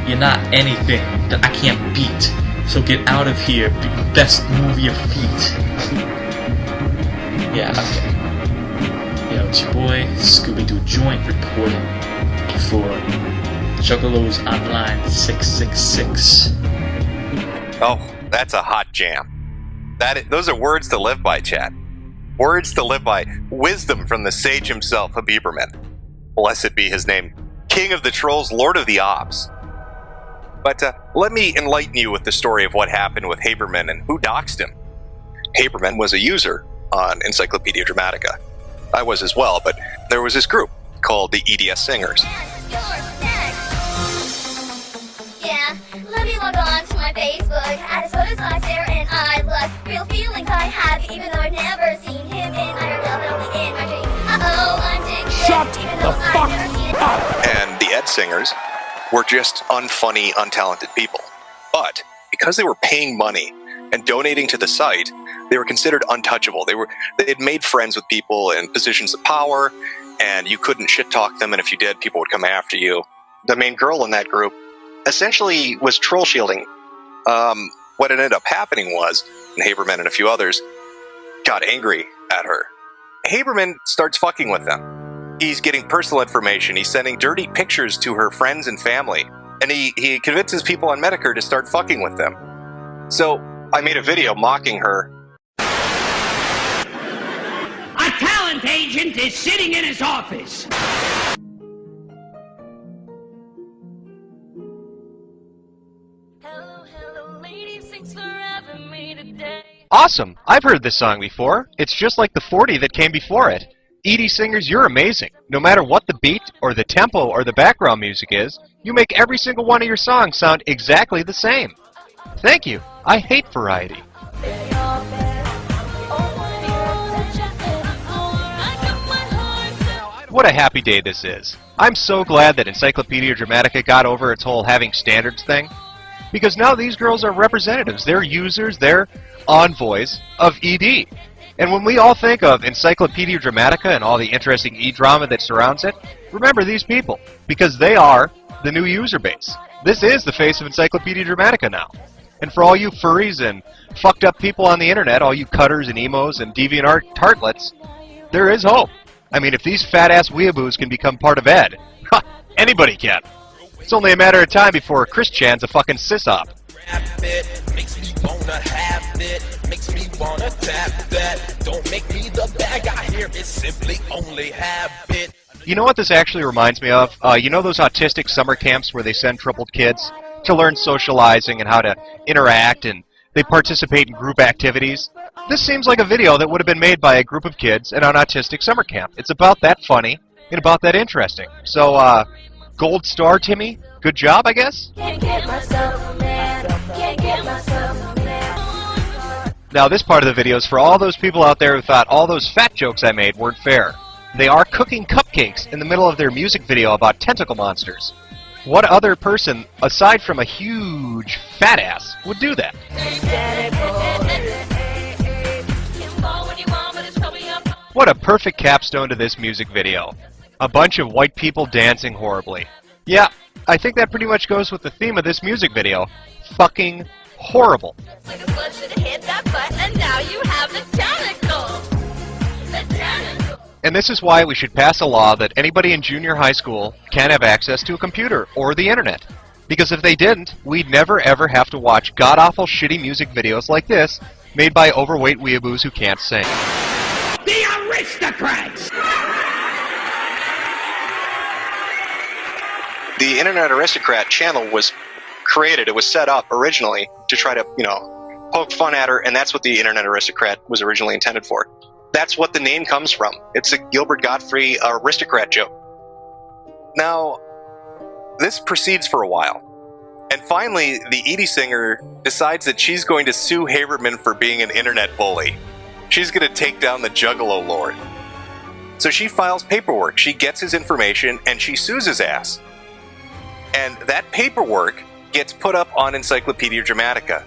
You're not anything that I can't beat. So get out of here, best move your feet. Yeah, okay. Yo, it's your boy, Scooby-Doo Joint reporting for Juggalos Online 666. Oh, that's a hot jam. Those are words to live by, chat. Words to live by. Wisdom from the sage himself, Haberman. Blessed be his name. King of the Trolls, Lord of the Ops. But let me enlighten you with the story of what happened with Haberman and who doxed him. Haberman was a user on Encyclopedia Dramatica. I was as well, but there was this group called the EDS Singers. Yeah, let me log on to my Facebook. I just photos on there and I love real feelings I have, even though I've never seen him and I are definitely in my dreams. Uh-oh, I'm dick. Shut the fuck up! And the Ed Singers were just unfunny, untalented people. But because they were paying money and donating to the site, they were considered untouchable. They had made friends with people in positions of power, and you couldn't shit talk them, and if you did, people would come after you. The main girl in that group essentially was troll shielding. What ended up happening was, and Haberman and a few others got angry at her. Haberman starts fucking with them. He's getting personal information. He's sending dirty pictures to her friends and family. And he convinces people on Metokur to start fucking with them. So I made a video mocking her. A talent agent is sitting in his office. Awesome! I've heard this song before. It's just like the 40 that came before it. Edie Singers, you're amazing. No matter what the beat, or the tempo, or the background music is, you make every single one of your songs sound exactly the same. Thank you. I hate variety. What a happy day this is. I'm so glad that Encyclopedia Dramatica got over its whole having standards thing. Because now these girls are representatives. They're users, they're envoys of ED. And when we all think of Encyclopedia Dramatica and all the interesting E-drama that surrounds it, remember these people, because they are the new user base. This is the face of Encyclopedia Dramatica now. And for all you furries and fucked up people on the internet, all you cutters and emos and deviant tartlets, there is hope. I mean, if these fat-ass weeaboos can become part of Ed, anybody can. It's only a matter of time before Chris Chan's a fucking sis-op. Makes me wanna have it, makes me wanna tap that. Don't make me the bad guy here, it's simply only habit. You know what this actually reminds me of? You know those autistic summer camps where they send troubled kids to learn socializing and how to interact, and they participate in group activities? This seems like a video that would have been made by a group of kids at an autistic summer camp. It's about that funny and about that interesting. So, gold star, Timmy. Good job, I guess? Can't get myself mad. Can't get myself mad. Now, this part of the video is for all those people out there who thought all those fat jokes I made weren't fair. They are cooking cupcakes in the middle of their music video about tentacle monsters. What other person, aside from a huge fat ass, would do that? What a perfect capstone to this music video. A bunch of white people dancing horribly. Yeah, I think that pretty much goes with the theme of this music video. Fucking horrible. Like a blood should have hit that button, and now you have the tentacle. The tentacle. And this is why we should pass a law that anybody in junior high school can't have access to a computer or the internet. Because if they didn't, we'd never ever have to watch god-awful shitty music videos like this made by overweight weeaboos who can't sing. The aristocrats! The Internet Aristocrat channel was created, it was set up originally to try to, poke fun at her, and that's what the Internet Aristocrat was originally intended for. That's what the name comes from. It's a Gilbert Gottfried aristocrat joke. Now, this proceeds for a while. And finally, the Edie singer decides that she's going to sue Haberman for being an internet bully. She's going to take down the Juggalo Lord. So she files paperwork, she gets his information, and she sues his ass. And that paperwork gets put up on Encyclopedia Dramatica.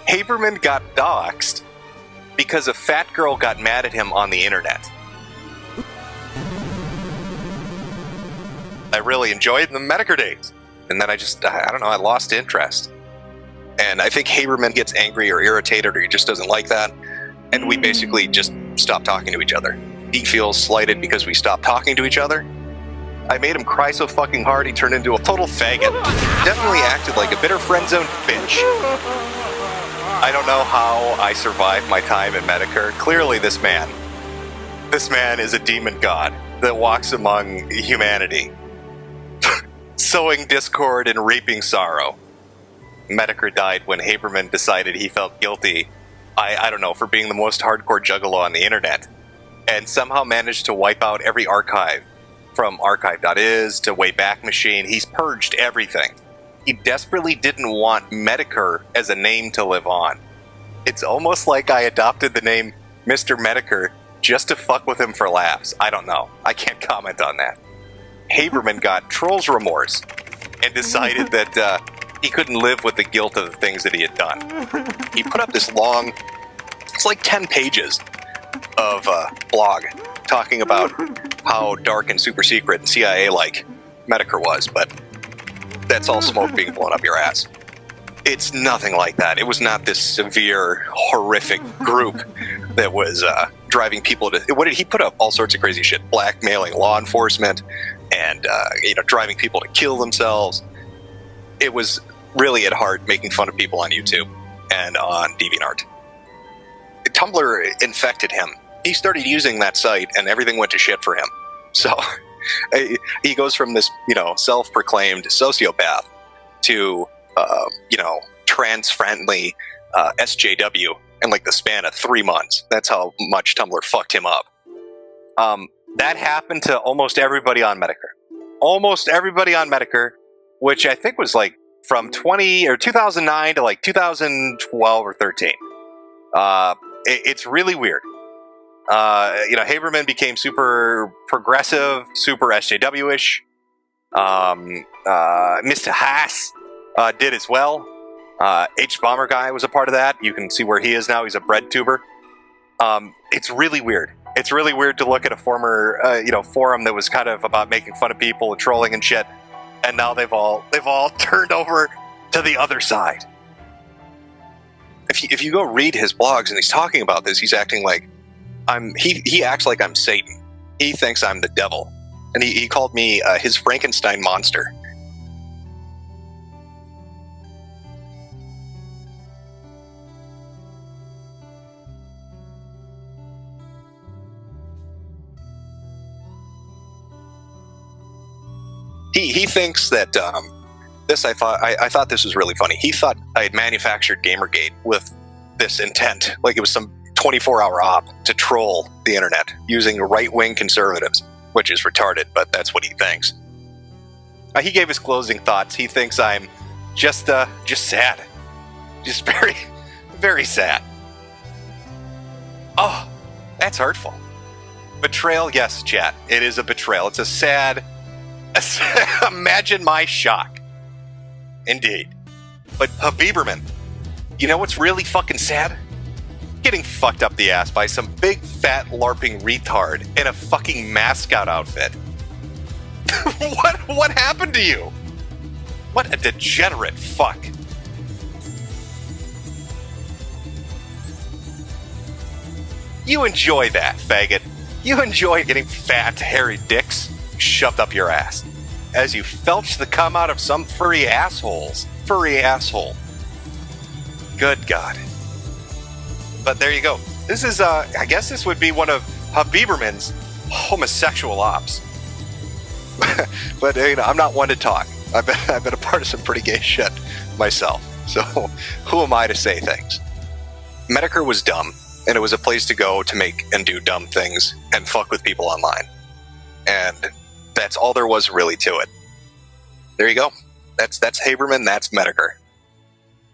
Haberman got doxxed because a fat girl got mad at him on the internet. I really enjoyed the Metokur days. And then I lost interest. And I think Haberman gets angry or irritated or he just doesn't like that. And we basically just stopped talking to each other. He feels slighted because we stopped talking to each other. I made him cry so fucking hard he turned into a total faggot. Definitely acted like a bitter friend-zoned bitch. I don't know how I survived my time in Metokur. Clearly this man is a demon god that walks among humanity. Sowing discord and reaping sorrow. Metokur died when Haberman decided he felt guilty, I don't know, for being the most hardcore juggalo on the internet, and somehow managed to wipe out every archive, from archive.is to Wayback Machine. He's purged everything. He desperately didn't want Metokur as a name to live on. It's almost like I adopted the name Mr. Metokur just to fuck with him for laughs. I don't know. I can't comment on that. Haberman got troll's remorse and decided that he couldn't live with the guilt of the things that he had done. He put up this long, it's like 10 pages of blog talking about how dark and super secret and CIA-like Metokur was, but that's all smoke being blown up your ass. It's nothing like that. It was not this severe, horrific group that was driving people to... What did he put up? All sorts of crazy shit. Blackmailing law enforcement and driving people to kill themselves. It was really at heart making fun of people on YouTube and on DeviantArt. Tumblr infected him. He started using that site and everything went to shit for him. So he goes from this, self-proclaimed sociopath to, trans-friendly SJW in like the span of 3 months. That's how much Tumblr fucked him up. That happened to almost everybody on Metokur. Almost everybody on Metokur, which I think was like from 2009 to like 2012 or 13. It's really weird. Haberman became super progressive, super SJW-ish. Mr. Haas did as well. H-Bomber guy was a part of that. You can see where he is now. He's a bread tuber. It's really weird. It's really weird to look at a former, forum that was kind of about making fun of people and trolling and shit, and now they've all turned over to the other side. If you go read his blogs and he's talking about this, he's acting like he acts like I'm Satan. He thinks I'm the devil, and he called me his Frankenstein monster. He thinks that this. I thought this was really funny. He thought I had manufactured Gamergate with this intent, like it was some 24-hour op to troll the internet using right-wing conservatives, which is retarded, but that's what he thinks. He gave his closing thoughts. He thinks I'm just sad, just very, very sad. Oh, that's hurtful. Betrayal, yes, chat. It is a betrayal. It's a sad. Imagine my shock. Indeed. But Haberman, you know what's really fucking sad? Getting fucked up the ass by some big fat LARPing retard in a fucking mascot outfit. What happened to you? What a degenerate fuck. You enjoy that, faggot. You enjoy getting fat, hairy dicks shoved up your ass as you felch the cum out of some furry asshole. Good God. But there you go. This is, I guess this would be one of Haberman's homosexual ops. But, I'm not one to talk. I've been a part of some pretty gay shit myself. So, who am I to say things? Metokur was dumb, and it was a place to go to make and do dumb things and fuck with people online. And that's all there was really to it. There you go. That's Haberman, that's Metokur.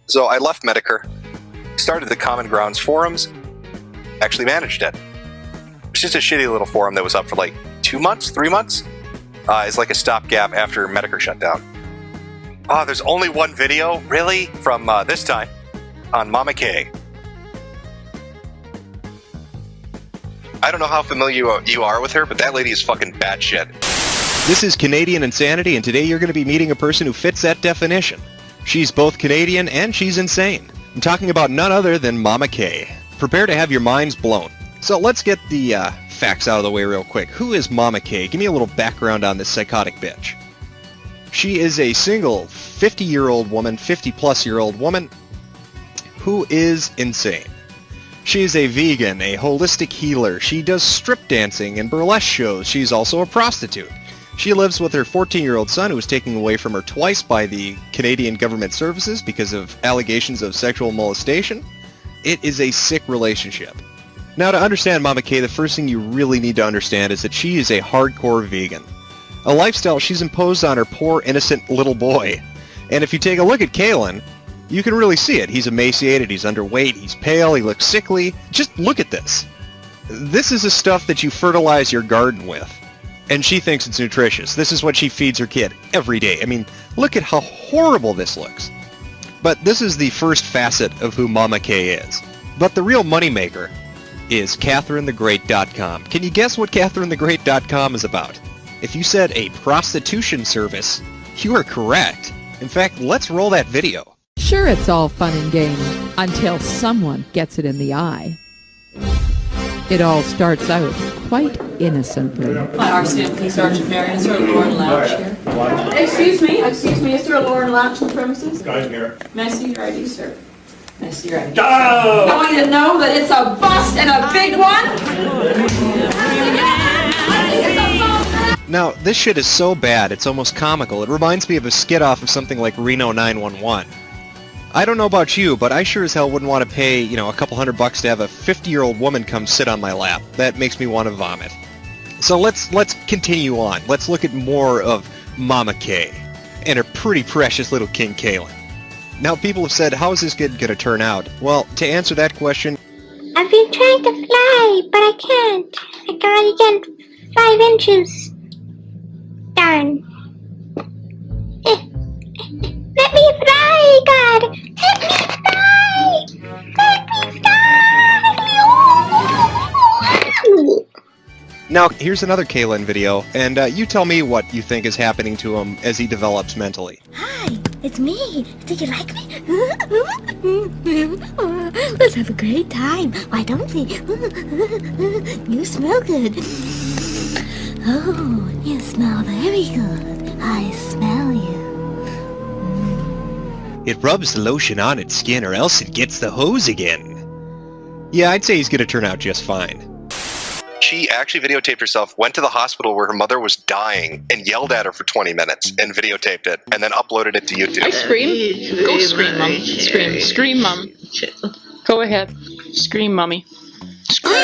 So I left Metokur, started the Common Grounds forums, actually managed it. It's just a shitty little forum that was up for like 2 months, 3 months. It's like a stopgap after Metokur shut down. There's only one video, really, from this time on Mama K. I don't know how familiar you are with her, but that lady is fucking batshit. This is Canadian Insanity, and today you're going to be meeting a person who fits that definition. She's both Canadian and she's insane. I'm talking about none other than Mama K. Prepare to have your minds blown. So let's get the facts out of the way real quick. Who is Mama K? Give me a little background on this psychotic bitch. She is a single 50-year-old woman, 50-plus-year-old woman, who is insane. She is a vegan, a holistic healer. She does strip dancing and burlesque shows. She's also a prostitute. She lives with her 14-year-old son, who was taken away from her twice by the Canadian Government Services because of allegations of sexual molestation. It is a sick relationship. Now, to understand Mama K, the first thing you really need to understand is that she is a hardcore vegan. A lifestyle she's imposed on her poor, innocent little boy. And if you take a look at Kalen, you can really see it. He's emaciated, he's underweight, he's pale, he looks sickly. Just look at this. This is the stuff that you fertilize your garden with. And she thinks it's nutritious. This is what she feeds her kid every day. I mean, look at how horrible this looks. But this is the first facet of who Mama K is. But the real moneymaker is CatherineTheGreat.com. Can you guess what CatherineTheGreat.com is about? If you said a prostitution service, you are correct. In fact, let's roll that video. Sure, it's all fun and games until someone gets it in the eye. It all starts out quite innocently. My RCMP Sergeant Marion, is there a Lauren Louch here? Excuse me, is there a Lauren Louch on the premises? Guys here. May I see your ID, sir? May I see your ID? Oh! I want you to know that it's a bust and a big one! Now, this shit is so bad, it's almost comical. It reminds me of a skit off of something like Reno 911. I don't know about you, but I sure as hell wouldn't want to pay, a couple $100 to have a 50-year-old woman come sit on my lap. That makes me want to vomit. So let's continue on. Let's look at more of Mama K and her pretty precious little King Kalen. Now, people have said, how is this kid going to turn out? Well, to answer that question... I've been trying to fly, but I can't. I can only get 5 inches. Darn. Let me fly, God! Let me fly! Let me fly! Now, here's another Kalen video, and you tell me what you think is happening to him as he develops mentally. Hi, it's me. Do you like me? Let's have a great time. Why don't we? You smell good. Oh, you smell very good. I smell you. It rubs the lotion on its skin or else it gets the hose again. Yeah, I'd say he's gonna turn out just fine. She actually videotaped herself, went to the hospital where her mother was dying, and yelled at her for 20 minutes, and videotaped it, and then uploaded it to YouTube. I scream. Go scream, Mom. Scream. Scream, Mom. Go ahead. Scream, Mommy. Scream!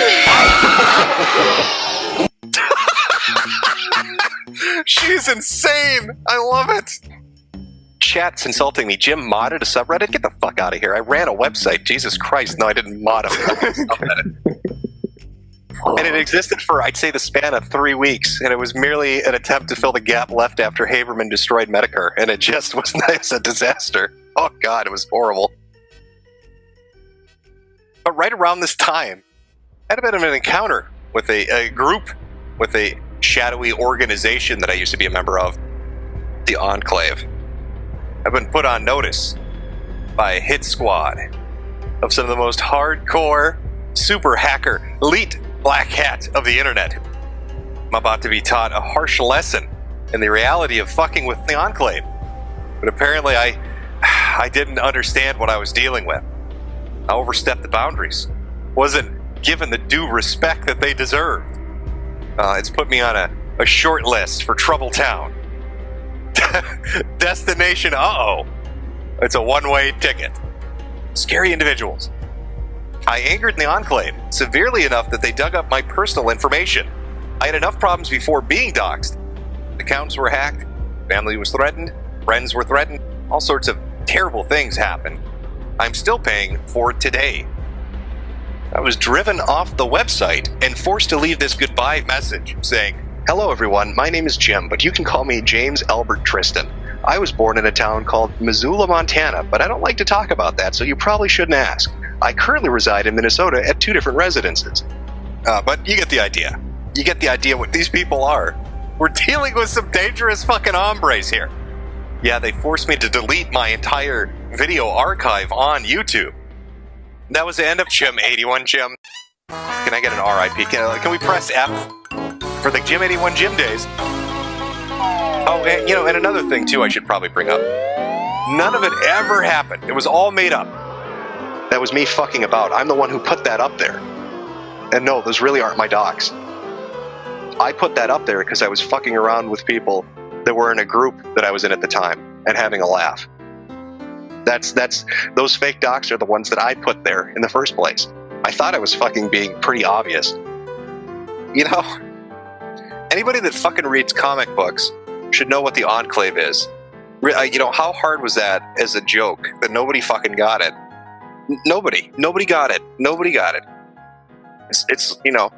She's insane! I love it! Chat's insulting me. Jim modded a subreddit? Get the fuck out of here. I ran a website. Jesus Christ. No, I didn't mod a subreddit. And it existed for, I'd say, the span of 3 weeks. And it was merely an attempt to fill the gap left after Haberman destroyed Metokur. And it just was a disaster. Oh, God, it was horrible. But right around this time, I had a bit of an encounter with a group, with a shadowy organization that I used to be a member of, the Enclave. I've been put on notice by a hit squad of some of the most hardcore, super hacker, elite black hat of the internet. I'm about to be taught a harsh lesson in the reality of fucking with the Enclave. But apparently I didn't understand what I was dealing with. I overstepped the boundaries. Wasn't given the due respect that they deserved. It's put me on a short list for Trouble Town. Destination, uh-oh. It's a one-way ticket. Scary individuals. I angered the Enclave severely enough that they dug up my personal information. I had enough problems before being doxxed. Accounts were hacked, family was threatened, friends were threatened, all sorts of terrible things happened. I'm still paying for it today. I was driven off the website and forced to leave this goodbye message saying, "Hello everyone, my name is Jim, but you can call me James Albert Tristan. I was born in a town called Missoula, Montana, but I don't like to talk about that, so you probably shouldn't ask. I currently reside in Minnesota at 2 different residences." But you get the idea. You get the idea what these people are. We're dealing with some dangerous fucking hombres here. Yeah, they forced me to delete my entire video archive on YouTube. That was the end of Jim81 Jim. Can I get an RIP? Can we press F for the Jim81 Jim days? Oh, and, and another thing too I should probably bring up. None of it ever happened. It was all made up. That was me fucking about. I'm the one who put that up there. And no, those really aren't my dogs. I put that up there because I was fucking around with people that were in a group that I was in at the time and having a laugh. That's those fake docs are the ones that I put there in the first place. I thought I was fucking being pretty obvious. You know, anybody that fucking reads comic books should know what the Enclave is. You know, how hard was that as a joke that nobody fucking got it? Nobody got it. Nobody got it. It's you know,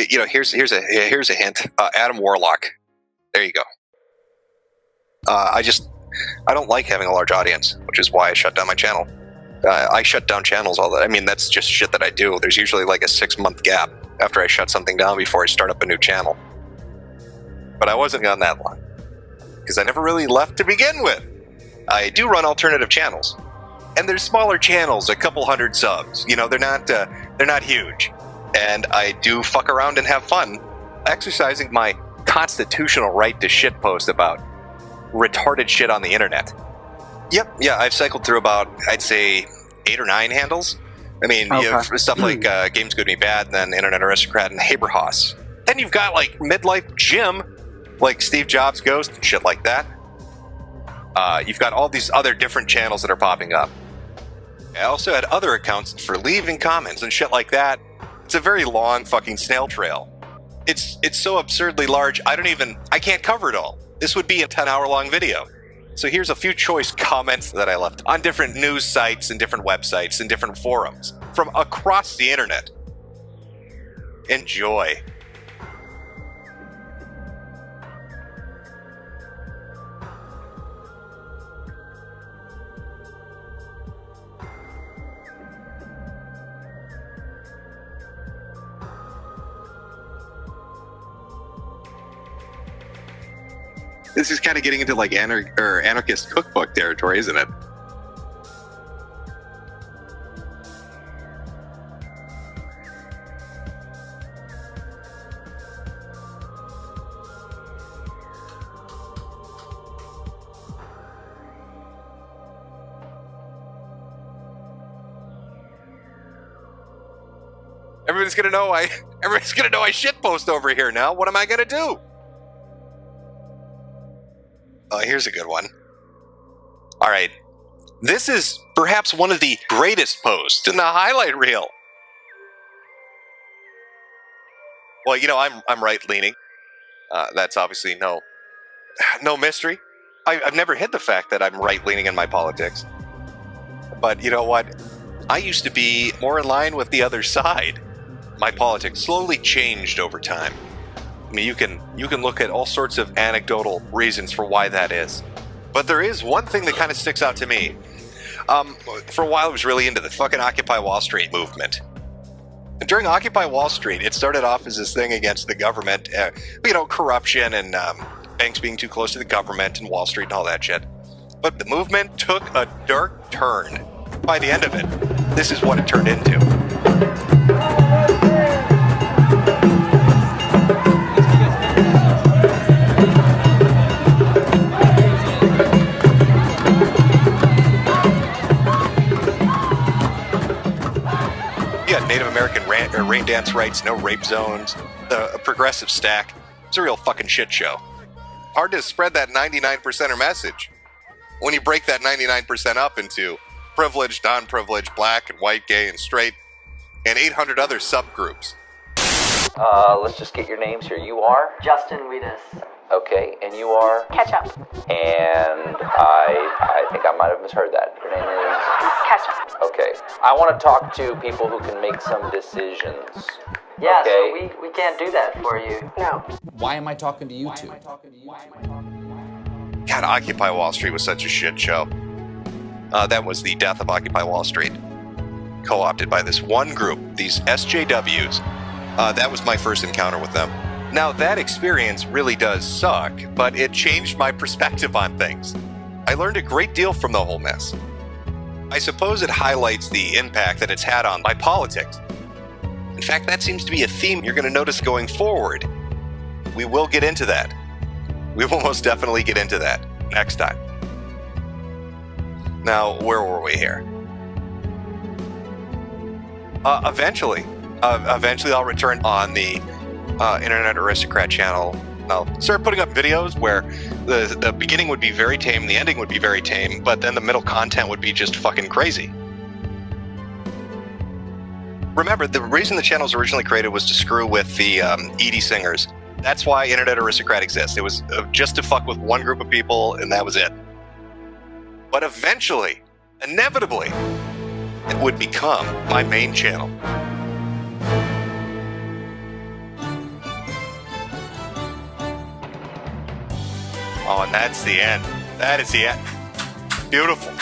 here's a hint. Adam Warlock. There you go. I don't like having a large audience, which is why I shut down my channel. I shut down channels all that. I mean, that's just shit that I do. There's usually like a 6-month gap after I shut something down before I start up a new channel. But I wasn't gone that long because I never really left to begin with. I do run alternative channels, and there's smaller channels, a couple hundred subs. You know, they're not huge, and I do fuck around and have fun, exercising my constitutional right to shitpost about retarded shit on the internet. Yep, yeah, I've cycled through about, I'd say, 8 or 9 handles. I mean, you have stuff like Games Good Me Bad, and then Internet Aristocrat and Haberhaus. Then you've got like Midlife Jim, like Steve Jobs Ghost and shit like that. You've got all these other different channels that are popping up. I also had other accounts for leaving comments and shit like that. It's a very long fucking snail trail. It's so absurdly large, I can't cover it all. This would be a 10-hour-long video. So here's a few choice comments that I left on different news sites and different websites and different forums from across the internet. Enjoy. This is kind of getting into like anarchist cookbook territory, isn't it? Everybody's gonna know I shitpost over here now. What am I gonna do? Here's a good one. All right. This is perhaps one of the greatest posts in the highlight reel. Well, you know, I'm right-leaning. That's obviously no mystery. I've never hid the fact that I'm right-leaning in my politics. But you know what? I used to be more in line with the other side. My politics slowly changed over time. I mean, you can look at all sorts of anecdotal reasons for why that is. But there is one thing that kind of sticks out to me. For a while, I was really into the fucking Occupy Wall Street movement. And during Occupy Wall Street, it started off as this thing against the government, corruption and banks being too close to the government and Wall Street and all that shit. But the movement took a dark turn. By the end of it, this is what it turned into. Native American rain dance rights, no rape zones, a progressive stack. It's a real fucking shit show. Hard to spread that 99%er message when you break that 99% up into privileged, non-privileged, black and white, gay and straight, and 800 other subgroups. Let's just get your names here. You are? Justin Wheatus. Okay, and you are? Ketchup. And I think I might have misheard that. Your name is? Ketchup. Okay. I want to talk to people who can make some decisions. Yeah, okay? So we can't do that for you. No. Why am I talking to you two? God, Occupy Wall Street was such a shit show. That was the death of Occupy Wall Street. Co-opted by this one group, these SJWs. That was my first encounter with them. Now, that experience really does suck, but it changed my perspective on things. I learned a great deal from the whole mess. I suppose it highlights the impact that it's had on my politics. In fact, that seems to be a theme you're going to notice going forward. We will get into that. We will most definitely get into that next time. Now, where were we here? Eventually I'll return on the Internet Aristocrat channel started putting up videos where the beginning would be very tame, the ending would be very tame, but then the middle content would be just fucking crazy. Remember, the reason the channel was originally created was to screw with the ED singers. That's why Internet Aristocrat exists. It was just to fuck with one group of people, and that was it. But eventually, inevitably, it would become my main channel. Oh, and that's the end. That is the end. Beautiful.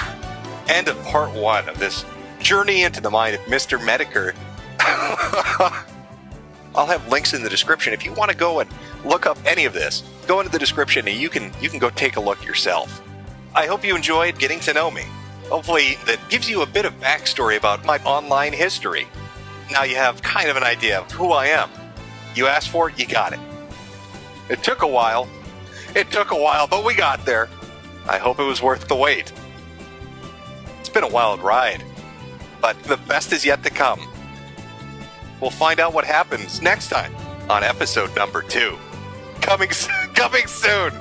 End of part 1 of this journey into the mind of Mr. Metokur. I'll have links in the description if you want to go and look up any of this. Go into the description and you can go take a look yourself. I hope you enjoyed getting to know me. Hopefully that gives you a bit of backstory about my online history. Now you have kind of an idea of who I am. You asked for it, you got it. It took a while. But we got there. I hope it was worth the wait. It's been a wild ride, but the best is yet to come. We'll find out what happens next time on episode number 2. Coming soon.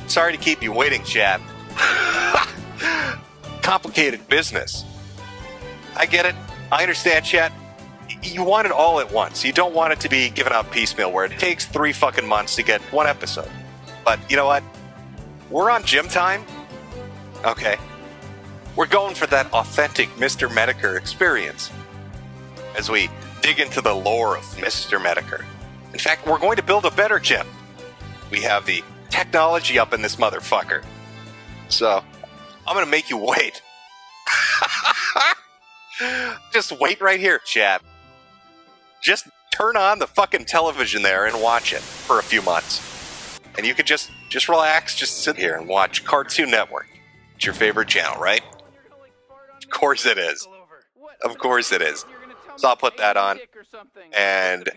Sorry to keep you waiting, chat. Complicated business. I get it. I understand, chat. You want it all at once. You don't want it to be given out piecemeal where it takes 3 fucking months to get 1 episode. But you know what? We're on gym time. Okay. We're going for that authentic Mr. Metokur experience as we dig into the lore of Mr. Metokur. In fact, we're going to build a better gym. We have the technology up in this motherfucker. So, I'm going to make you wait. Just wait right here, chat. Just turn on the fucking television there and watch it for a few months. And you could just relax, just sit here and watch Cartoon Network. It's your favorite channel, right? Of course it is. Of course it is. So I'll put that on. And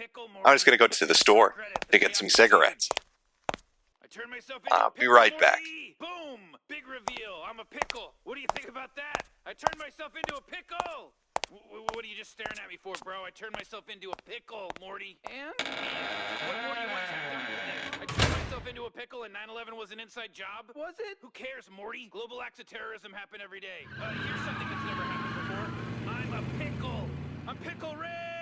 I'm just going to go to the store to get some cigarettes. I'll be right back. Boom! Big reveal. I'm a pickle. What do you think about that? I turned myself into a pickle. What are you just staring at me for, bro? I turned myself into a pickle, Morty. And? What more do you want to done with this? I turned myself into a pickle and 9/11 was an inside job? Was it? Who cares, Morty? Global acts of terrorism happen every day. Here's something that's never happened before. I'm a pickle. I'm Pickle Rick!